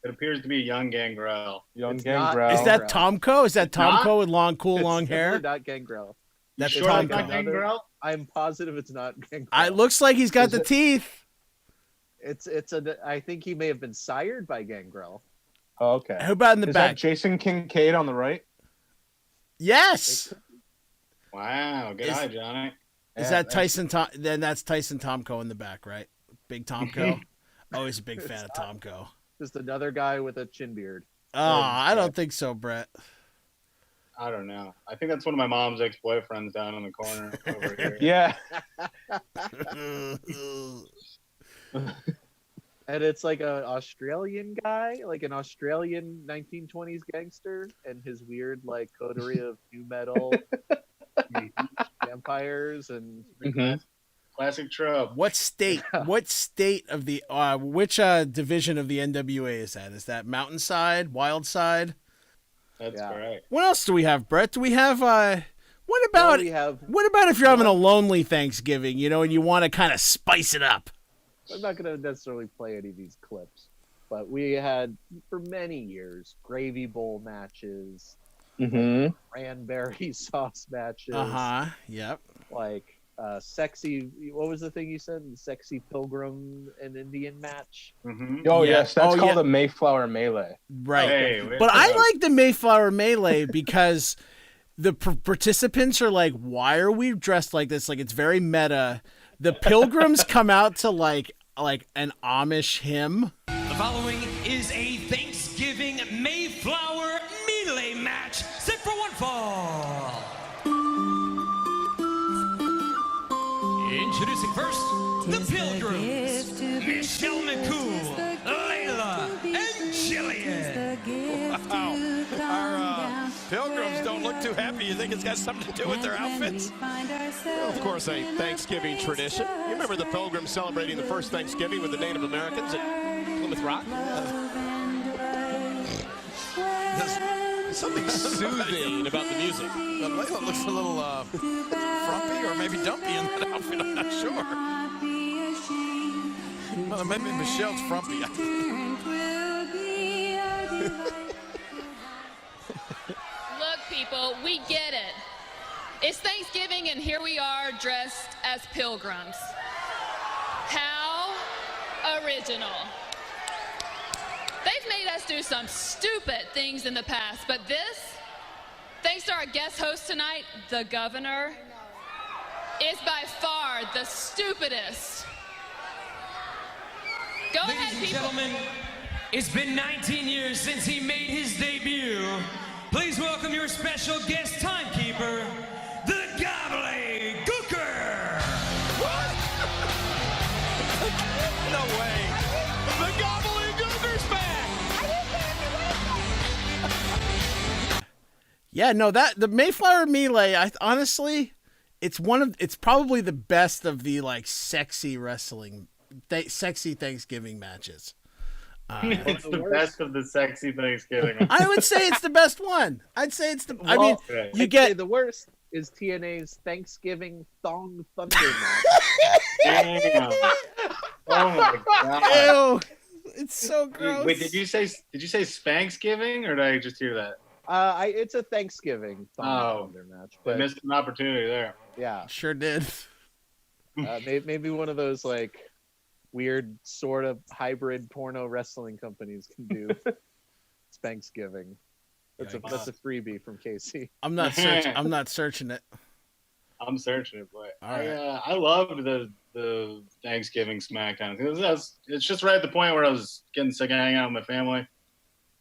It appears to be young Gangrel. Young It's Gangrel. Is that Tomko? Is that Tomko not? with long It's hair? not Gangrel. That's Sure it's not Tomko. Gangrel? I'm positive it's not Gangrel. It looks like he's got the teeth. I think he may have been sired by Gangrel. Oh, okay. Who about in the Is back? that Jason Kincaid on the right? Yes. Wow. Good eye, Johnny. Is that Tyson? Then that's Tyson Tomko in the back, right? Big Tomko. Always a big fan of Tomko. Just another guy with a chin beard. Oh, I don't think so, Brett. I don't know. I think that's one of my mom's ex-boyfriends down in the corner over here. Yeah. And it's like an Australian guy, like an Australian 1920s gangster, and his weird like coterie of new metal vampires and Classic trope. What state? What state of the? Which division of the NWA is that? Is that Mountainside, Wild Side? That's correct. What else do we have, Brett? Do we have? What about? What about if you're having a lonely Thanksgiving, and you want to kind of spice it up? I'm not going to necessarily play any of these clips, but we had for many years gravy bowl matches, cranberry sauce matches. Yep. Like sexy. What was the thing you said? The sexy pilgrim and Indian match. Oh yes, that's called a Mayflower Melee. Right. Hey, but I like the Mayflower Melee because the participants are like, "Why are we dressed like this?" Like it's very meta. The pilgrims come out to like an Amish hymn. The following is a Thanksgiving Mayflower Melee match set for one fall. Introducing first, the Pilgrims, Michelle McCool, Layla, and Jillian. Wow. Our Pilgrims don't look too happy. You think it's got something to do with their outfits? Well, of course, a Thanksgiving tradition. You remember the Pilgrims celebrating the first Thanksgiving with the Native Americans at Plymouth Rock? There's something soothing about the music. But Layla looks a little frumpy or maybe dumpy in that outfit. I'm not sure. Well, maybe Michelle's frumpy. Look, people, we get it. It's Thanksgiving, and here we are dressed as pilgrims. How original. They've made us do some stupid things in the past, but this, thanks to our guest host tonight, the governor, is by far the stupidest. Go ahead, Ladies and people. gentlemen, it's been 19 years since he made his debut. Please welcome your special guest timekeeper, the Gobbledygooker. What? No way. The Gobbledygooker's back. Yeah, no, the Mayflower Melee, honestly, it's probably the best of the like sexy wrestling, sexy Thanksgiving matches. It's the best of the sexy Thanksgiving. I would say it's the best one. I'd say it's the. I mean, you I'd get say the worst is TNA's Thanksgiving Thong Thunder match. Damn. Oh my god. Ew, it's so gross. Wait, did you say Spanksgiving, or did I just hear that? It's a Thanksgiving Thong Thunder match. I But missed an opportunity there. yeah, Sure did. maybe one of those like weird sort of hybrid porno wrestling companies can do Spanksgiving. That's a freebie from Casey. I'm not searching. I'm not searching it. I'm searching it, but All right. I loved the Thanksgiving SmackDown. It's just right at the point where I was getting sick of hanging out with my family,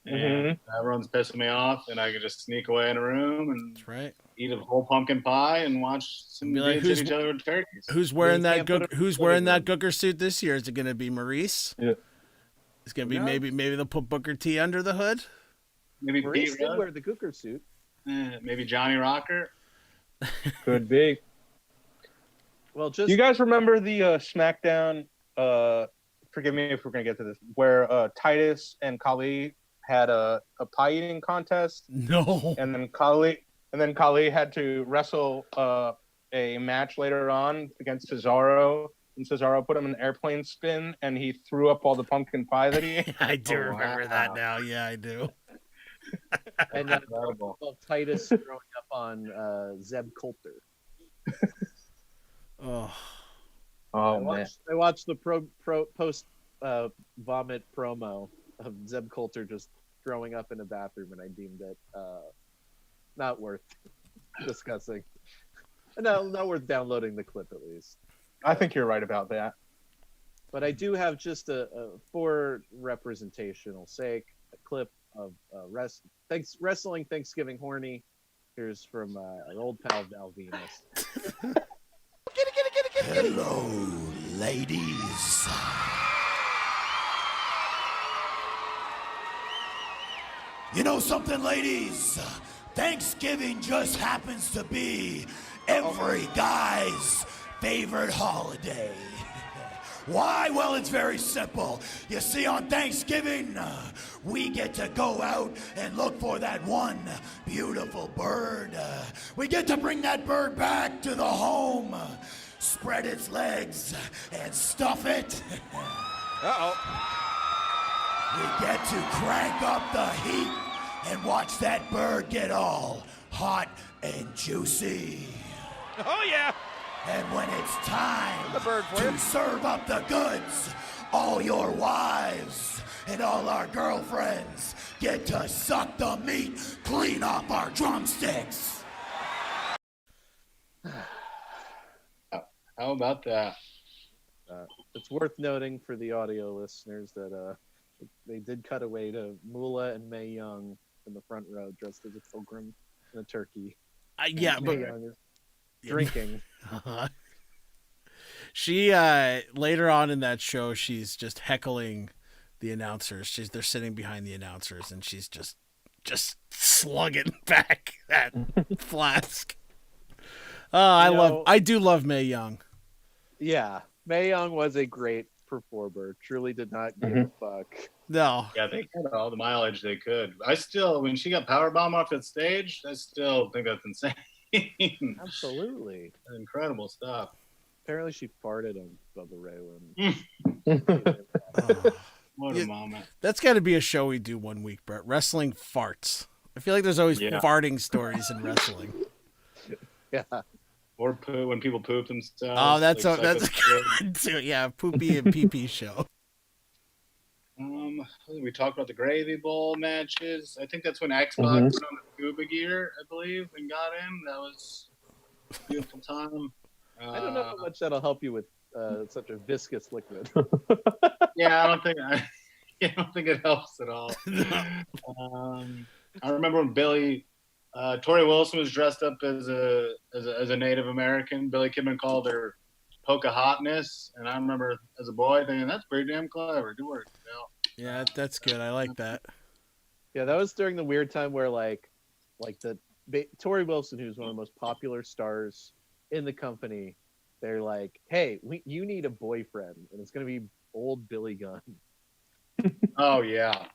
and everyone's pissing me off, and I could just sneak away in a room and That's right. eat a whole pumpkin pie and watch some Be like, dudes hit each other with turkeys. Who's wearing that? can't put it Who's in the wearing that living Gooker suit this year? Is it going to be Maurice? Yeah. It's going to be No. maybe they'll put Booker T under the hood. Maybe Maurice Pete did Rudd? wear the Gooker suit. Maybe Johnny Rocker. Could be. Well, just Do you guys remember the SmackDown forgive me if we're gonna get to this, where Titus and Kali had a pie eating contest. No. And then Kali had to wrestle a match later on against Cesaro, and Cesaro put him in an airplane spin, and he threw up all the pumpkin pie that he ate. I do remember that now. Yeah, I do. And Titus growing up on Zeb Coulter. Oh. I watched the post vomit promo of Zeb Coulter just throwing up in a bathroom, and I deemed it not worth discussing. No, not worth downloading the clip at least. I think you're right about that. But I do have just for representational sake, a clip of Wrestling Thanksgiving Horny. Here's from our old pal Val Venus. Hello, ladies. You know something, ladies? Thanksgiving just happens to be every guy's favorite holiday. Why? Well, it's very simple. You see, on Thanksgiving, we get to go out and look for that one beautiful bird. We get to bring that bird back to the home, spread its legs, and stuff it. We get to crank up the heat and watch that bird get all hot and juicy. Oh, yeah. And when it's time to serve up the goods, all your wives and all our girlfriends get to suck the meat clean off our drumsticks. How about that? It's worth noting for the audio listeners that they did cut away to Moolah and Mae Young in the front row dressed as a pilgrim and a turkey. Yeah, but drinking. She later on in that show, she's just heckling the announcers. They're sitting behind the announcers, and she's just slugging back that flask. I do love Mae Young. Yeah, Mae Young was a great performer. Truly did not give a fuck. No. Yeah, they got all the mileage they could. I still, when she got powerbombed off that stage, I still think that's insane. Absolutely. Incredible stuff. Apparently she farted on Bubba Ray when... What a moment. That's got to be a show we do one week, Brett. Wrestling farts. I feel like there's always farting stories in wrestling. Yeah. Or poo, when people poop themselves. Oh, that's good too. Yeah, poopy and pee-pee show. We talked about the Gravy Bowl matches. I think that's when Xbox put on the scuba gear, I believe, and got in. That was a beautiful time. I don't know how much that'll help you with such a viscous liquid. Yeah, I don't think it helps at all. I remember when Tori Wilson was dressed up as a Native American. Billy Kidman called her Pocahontas, and I remember as a boy thinking that's pretty damn clever. Good work. Yeah, that's good. I like that. Yeah, that was during the weird time where like Tori Wilson, who's one of the most popular stars in the company, they're like, hey, you need a boyfriend, and it's gonna be old Billy Gunn. Oh yeah,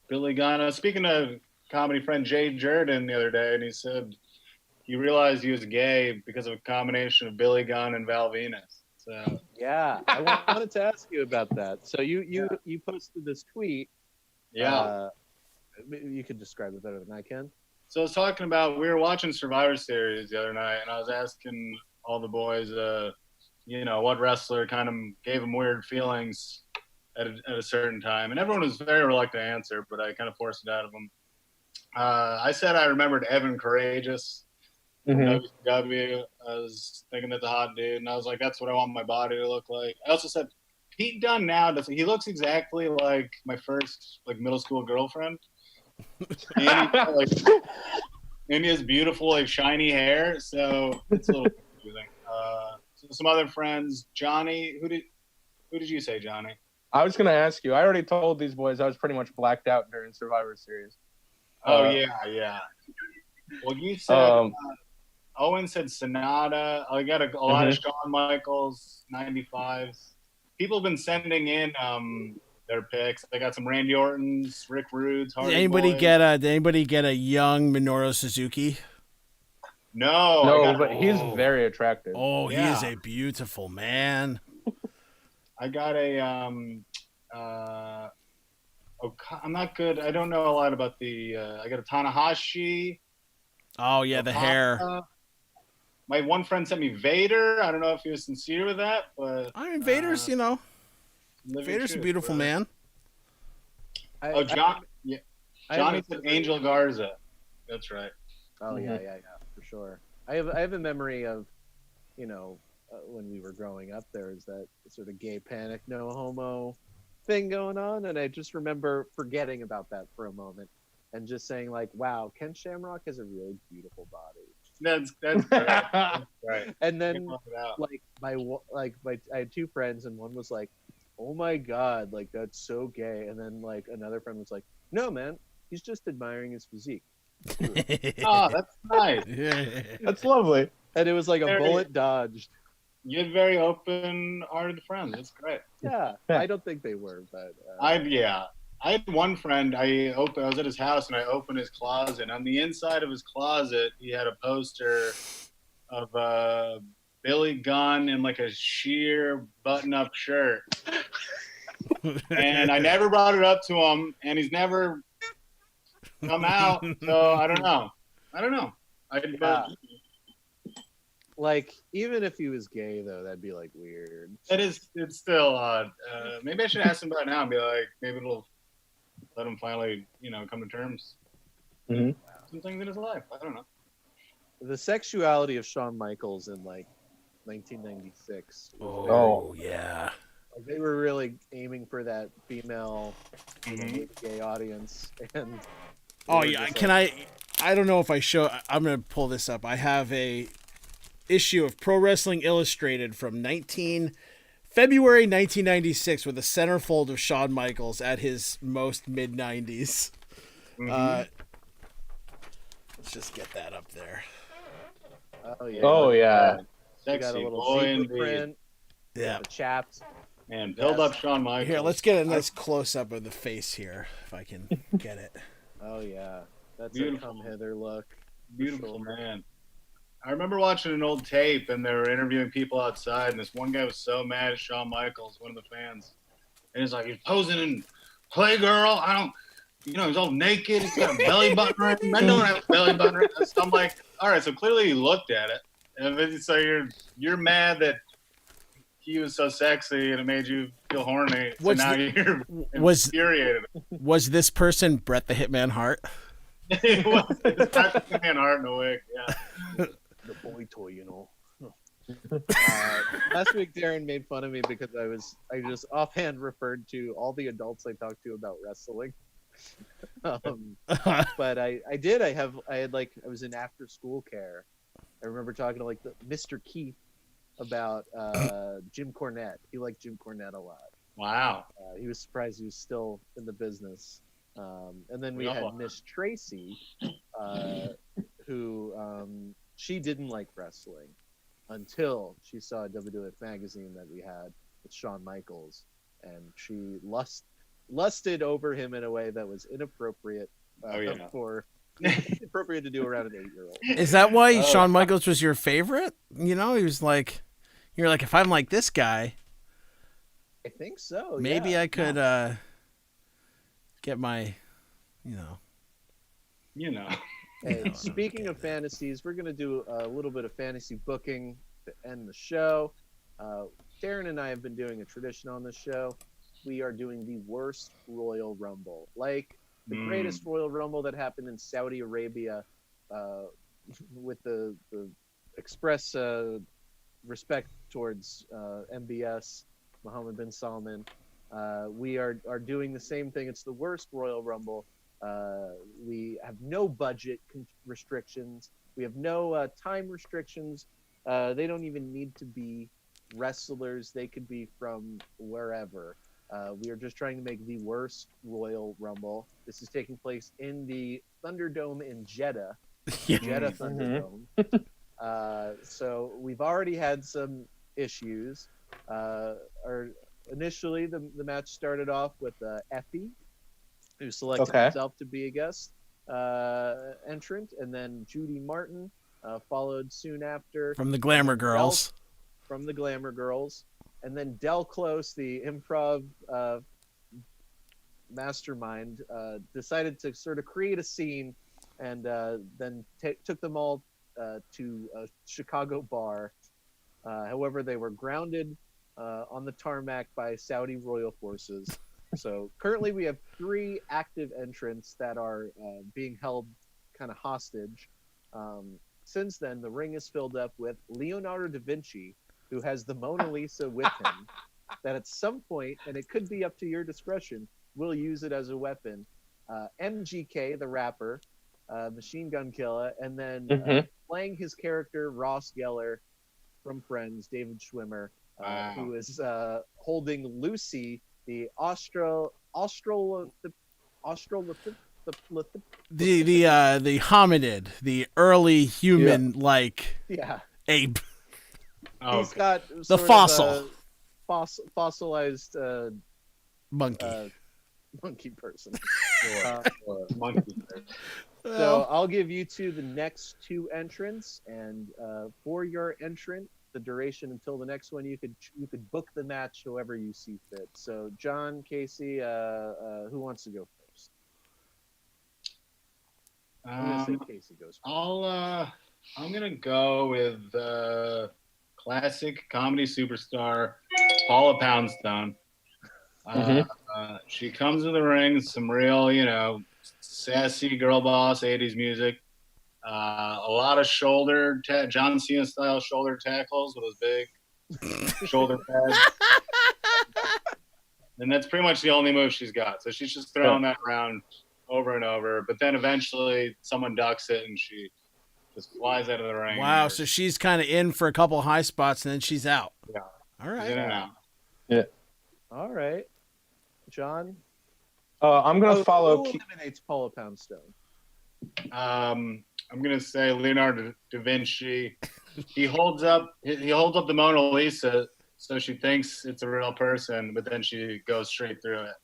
Billy Gunn. Speaking of comedy friend Jay Jordan the other day, and he said he realized he was gay because of a combination of Billy Gunn and Val Venus. So yeah, I wanted to ask you about that. So you posted this tweet. Yeah, you could describe it better than I can. So I was talking about, we were watching Survivor Series the other night, and I was asking all the boys, what wrestler kind of gave them weird feelings at a certain time, and everyone was very reluctant to answer, but I kind of forced it out of them. I said I remembered Evan Courageous from WCW. I was thinking that's a hot dude, and I was like, that's what I want my body to look like. I also said Pete Dunne now he looks exactly like my first middle school girlfriend. And he has beautiful shiny hair, so it's a little confusing. So some other friends, Johnny. Who did you say, Johnny? I was gonna ask you. I already told these boys I was pretty much blacked out during Survivor Series. Oh yeah. Well, you said Owen said Sonata. I got a lot of Shawn Michaels 95s. people have been sending in their picks. They got some Randy Ortons, Rick Rudes, Hardy Did anybody Boys. get a young Minoru Suzuki? No, but he's very attractive. Oh, Yeah. he is a beautiful man. I got a I'm not good. I don't know a lot about the. I got a Tanahashi. Oh yeah, the hair. My one friend sent me Vader. I don't know if he was sincere with that, but I mean, Vader's, Vader's a beautiful man. Johnny I said Angel Garza. That's right. Oh yeah, for sure. I have a memory of, when we were growing up, there was that sort of gay panic, no homo thing going on, and I just remember forgetting about that for a moment and just saying like, "Wow, Ken Shamrock has a really beautiful body." That's great. That's right. And then I had two friends, and one was like, "Oh my god, like that's so gay," and then like another friend was like, "No, man, he's just admiring his physique." Oh, that's nice. That's lovely. And it was like a bullet dodged. You had very open-hearted friends. That's great. Yeah, I don't think they were, but I had one friend. I was at his house and I opened his closet. And on the inside of his closet, he had a poster of Billy Gunn in like a sheer button-up shirt. And I never brought it up to him, and he's never come out. So I don't know. Like, even if he was gay, though, that'd be like weird. It's still odd. Maybe I should ask him about it now and be like, maybe it'll let him finally, come to terms. Mm-hmm. Some things in his life. I don't know. The sexuality of Shawn Michaels in like 1996. Oh yeah. Like, they were really aiming for that female gay audience. And oh yeah, I don't know if I'm gonna pull this up. I have a issue of Pro Wrestling Illustrated from February 1996 with a centerfold of Shawn Michaels at his most mid-90s. Let's just get that up there. Oh yeah. Oh yeah. Sexy got a little boy zebra indeed. print. Yeah. Chapped. Man, build up Shawn Michaels. Here, let's get a nice close-up of the face here, if I can get it. Oh yeah, that's Beautiful. a come hither look. Beautiful man. I remember watching an old tape, and they were interviewing people outside, and this one guy was so mad at Shawn Michaels, one of the fans, and he's like, he's posing in Playgirl. He's all naked. He's got a belly button right. Men don't have a belly button right. So I'm like, all right, so clearly he looked at it, and then so you're mad that he was so sexy and it made you feel horny. So now you're infuriated. Was this person Bret the Hitman Hart? It was Bret the Hitman Hart in a wig. Yeah. The boy toy, Last week, Darren made fun of me because I just offhand referred to all the adults I talked to about wrestling. But I was in after school care. I remember talking to like Mr. Keith about Jim Cornette. He liked Jim Cornette a lot. Wow. He was surprised he was still in the business. And then we had Miss Tracy, who she didn't like wrestling until she saw a WWF magazine that we had with Shawn Michaels, and she lusted over him in a way that was inappropriate inappropriate to do around an 8-year-old. Is that why Shawn Michaels was your favorite? He was like, you're like, if I'm like this guy, I think so. Maybe I could get my, Hey, speaking of fantasies, we're going to do a little bit of fantasy booking to end the show. Darren and I have been doing a tradition on this show. We are doing the worst Royal Rumble, like the greatest Royal Rumble that happened in Saudi Arabia, with the express respect towards MBS, Mohammed bin Salman. We are doing the same thing. It's the worst Royal Rumble. We have no budget restrictions. We have no time restrictions. They don't even need to be wrestlers. They could be from wherever. We are just trying to make the worst Royal Rumble. This is taking place in the Thunderdome in Jeddah. Jeddah Thunderdome. So we've already had some issues. initially, the match started off with Effie, who selected himself to be a guest entrant, and then Judy Martin followed soon after. From the Glamour Girls. From the Glamour Girls. And then Del Close, the improv mastermind, decided to sort of create a scene and then took them all to a Chicago bar. However, they were grounded on the tarmac by Saudi royal forces. So currently we have 3 active entrants that are being held kind of hostage. Since then, the ring is filled up with Leonardo da Vinci, who has the Mona Lisa with him, that at some point, and it could be up to your discretion, will use it as a weapon. MGK, the rapper, Machine Gun Killer, and then playing his character, Ross Geller from Friends, David Schwimmer, who is holding Lucy, the the hominid, the early human ape. He's got the fossilized monkey person. Monkey person. So I'll give you 2 the next 2 entrants, and for your entrant, the duration until the next one, you could book the match however you see fit. So John, Casey, who wants to go first? I'm gonna say Casey goes first. I'm gonna go with classic comedy superstar Paula Poundstone. She comes to the ring, some real, sassy girl boss 80s music. A lot of John Cena style shoulder tackles with his big shoulder pads. And that's pretty much the only move she's got. So she's just throwing that around over and over. But then eventually someone ducks it and she just flies out of the ring. Wow, so she's kind of in for a couple high spots and then she's out. Yeah. All right. She's in and out. Yeah. All right. John? I'm going to follow... Who eliminates Paula Poundstone? I'm gonna say Leonardo da Vinci. He holds up the Mona Lisa, so she thinks it's a real person, but then she goes straight through it.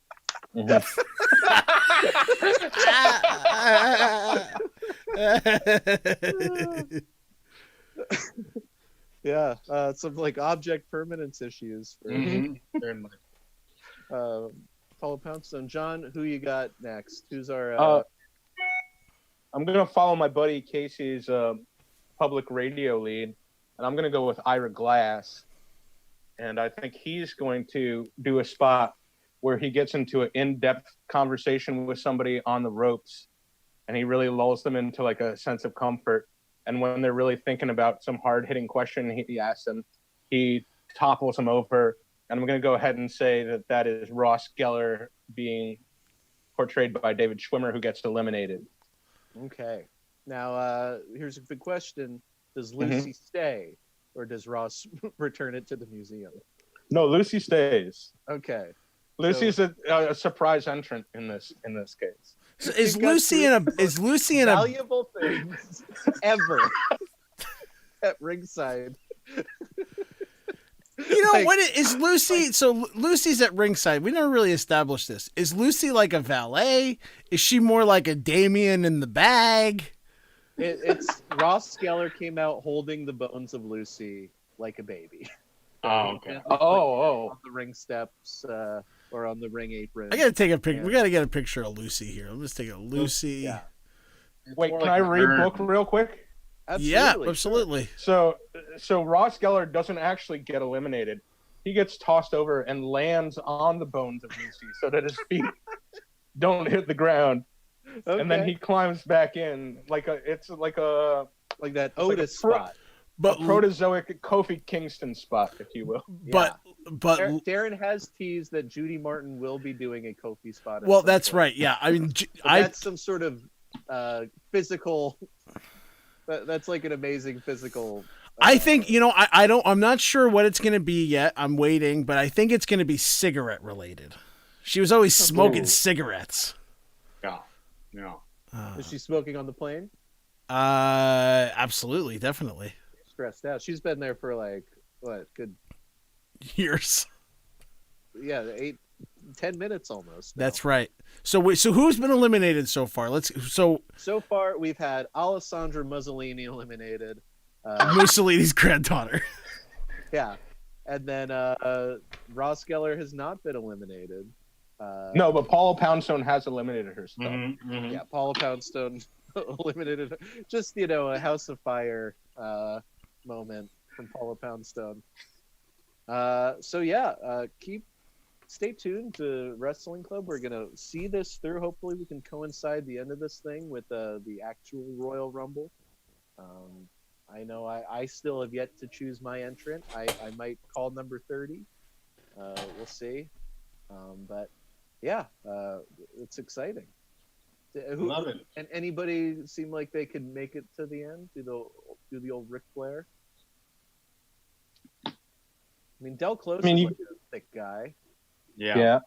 Yeah, some object permanence issues for Paula Poundstone. John, who you got next? Who's our? I'm going to follow my buddy Casey's public radio lead, and I'm going to go with Ira Glass. And I think he's going to do a spot where he gets into an in-depth conversation with somebody on the ropes, and he really lulls them into a sense of comfort. And when they're really thinking about some hard-hitting question he asks them, he topples them over. And I'm going to go ahead and say that is Ross Geller being portrayed by David Schwimmer, who gets eliminated. Okay. Now, here's a big question. Does Lucy stay, or does Ross return it to the museum? No, Lucy stays. Okay. Lucy's a surprise entrant in this case. So is Lucy in a valuable things ever at ringside? What is Lucy? So Lucy's at ringside. We never really established this. Is Lucy like a valet? Is she more like a Damien in the bag? It's Ross Geller came out holding the bones of Lucy like a baby. Oh, okay. On the ring steps or on the ring apron. I gotta take a picture. We gotta get a picture of Lucy here. I'm just taking a Lucy. Yeah. Wait, can I read book real quick? Absolutely. Yeah, absolutely. So Ross Geller doesn't actually get eliminated. He gets tossed over and lands on the bones of Lucy so that his feet don't hit the ground. Okay. And then he climbs back in like that Otis spot. But a protozoic Kofi Kingston spot, if you will. But Darren has teased that Judy Martin will be doing a Kofi spot. Well, that's right. Yeah, I mean, that's some sort of physical. That's like an amazing physical. I think I'm not sure what it's gonna be yet. I'm waiting, but I think it's gonna be cigarette related. She was always smoking cigarettes. Yeah. Is she smoking on the plane? Absolutely, definitely. Stressed out. She's been there for good years. 10 minutes almost. That's right. So who's been eliminated so far? So far we've had Alessandra Mussolini eliminated. Mussolini's granddaughter. Yeah. And then Ross Geller has not been eliminated. No, but Paula Poundstone has eliminated herself. Yeah, Paula Poundstone eliminated her. Just, a House of Fire moment from Paula Poundstone. Stay tuned to Wrestling Club. We're going to see this through. Hopefully we can coincide the end of this thing with the actual Royal Rumble. I know I still have yet to choose my entrant. I might call number 30. We'll see. But yeah, it's exciting. Love it. And anybody seem like they could make it to the end? Do the old Ric Flair? I mean, Del Close is like a thick guy. Yeah.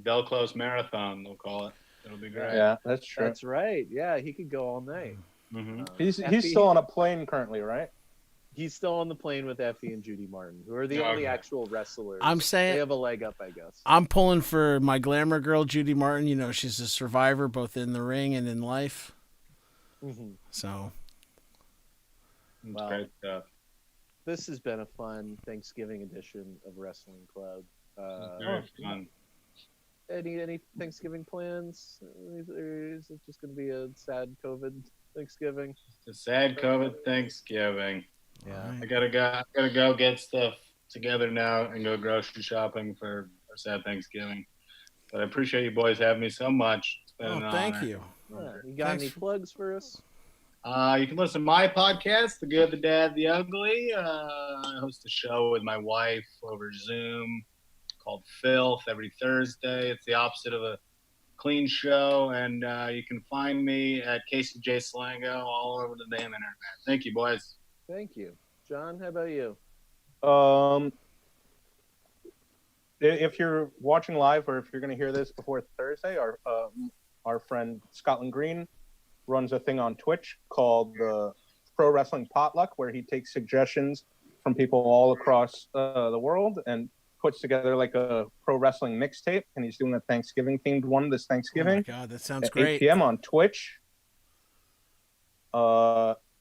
Del Close Marathon, they'll call it. It'll be great. Yeah, that's true. That's right. Yeah, he could go all night. He's still on a plane currently, right? He's still on the plane with Effie and Judy Martin, who are the only actual wrestlers. I'm saying they have a leg up, I guess. I'm pulling for my glamour girl, Judy Martin. She's a survivor both in the ring and in life. So, well, great stuff. This has been a fun Thanksgiving edition of Wrestling Club. Very fun. Any Thanksgiving plans? Or is it just going to be a sad COVID Thanksgiving? It's a sad COVID Thanksgiving. Yeah, I gotta go get stuff together now and go grocery shopping for a sad Thanksgiving. But I appreciate you boys having me so much. It's been an thank honor. you. Yeah. You got any plugs for us? You can listen to my podcast, The Good, the Dad, the Ugly. I host a show with my wife over Zoom called Filth every Thursday. It's the opposite of a clean show, and you can find me at Casey J. Salengo all over the damn internet. Thank you, boys. Thank you. John, how about you? If you're watching live or if you're going to hear this before Thursday, our friend Scotland Green runs a thing on Twitch called the Pro Wrestling Potluck, where he takes suggestions from people all across the world and puts together like a pro wrestling mixtape, and he's doing a Thanksgiving themed one this Thanksgiving. Oh my God, that sounds at great. 8 p.m. on Twitch.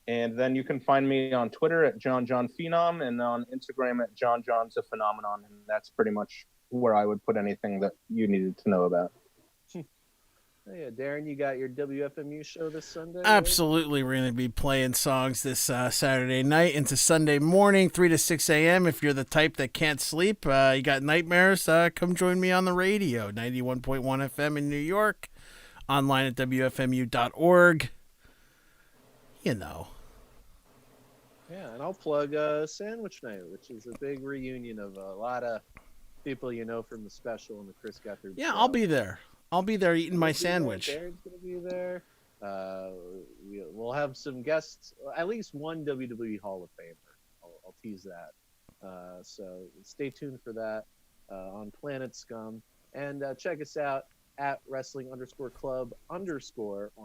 And then you can find me on Twitter at John Phenom and on Instagram at John John's a Phenomenon. And that's pretty much where I would put anything that you needed to know about. Oh, yeah, Darren, you got your WFMU show this Sunday? Absolutely. We're going to be playing songs this Saturday night into Sunday morning, 3 to 6 a.m. If you're the type that can't sleep, you got nightmares, come join me on the radio, 91.1 FM in New York, online at WFMU.org. Yeah, and I'll plug Sandwich Night, which is a big reunion of a lot of people from the special and the Chris Guthrie. Yeah, I'll be there. I'll be there eating my sandwich. Darren's going to be there. We'll have some guests, at least one WWE Hall of Famer. I'll tease that. So stay tuned for that on Planet Scum. And check us out at Wrestling_Club_ on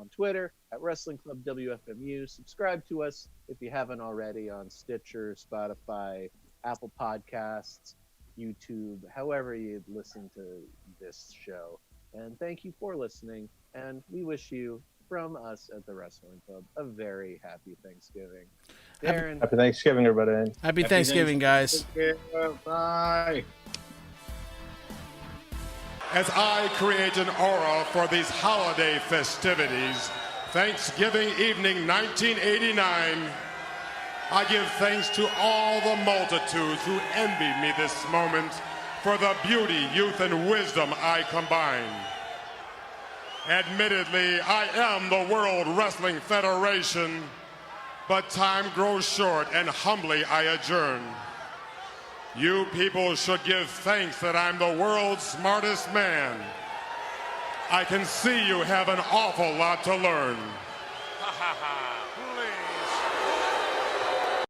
Twitter, at Wrestling Club WFMU. Subscribe to us if you haven't already on Stitcher, Spotify, Apple Podcasts, YouTube, however you listen to this show. And thank you for listening. And we wish you, from us at the Wrestling Club, a very happy Thanksgiving. Darren. Happy Thanksgiving, everybody. Happy Thanksgiving, guys. Bye. As I create an aura for these holiday festivities, Thanksgiving evening 1989, I give thanks to all the multitudes who envy me this moment for the beauty, youth, and wisdom I combine. Admittedly, I am the World Wrestling Federation, but time grows short and humbly I adjourn. You people should give thanks that I'm the world's smartest man. I can see you have an awful lot to learn. Ha ha ha. Please.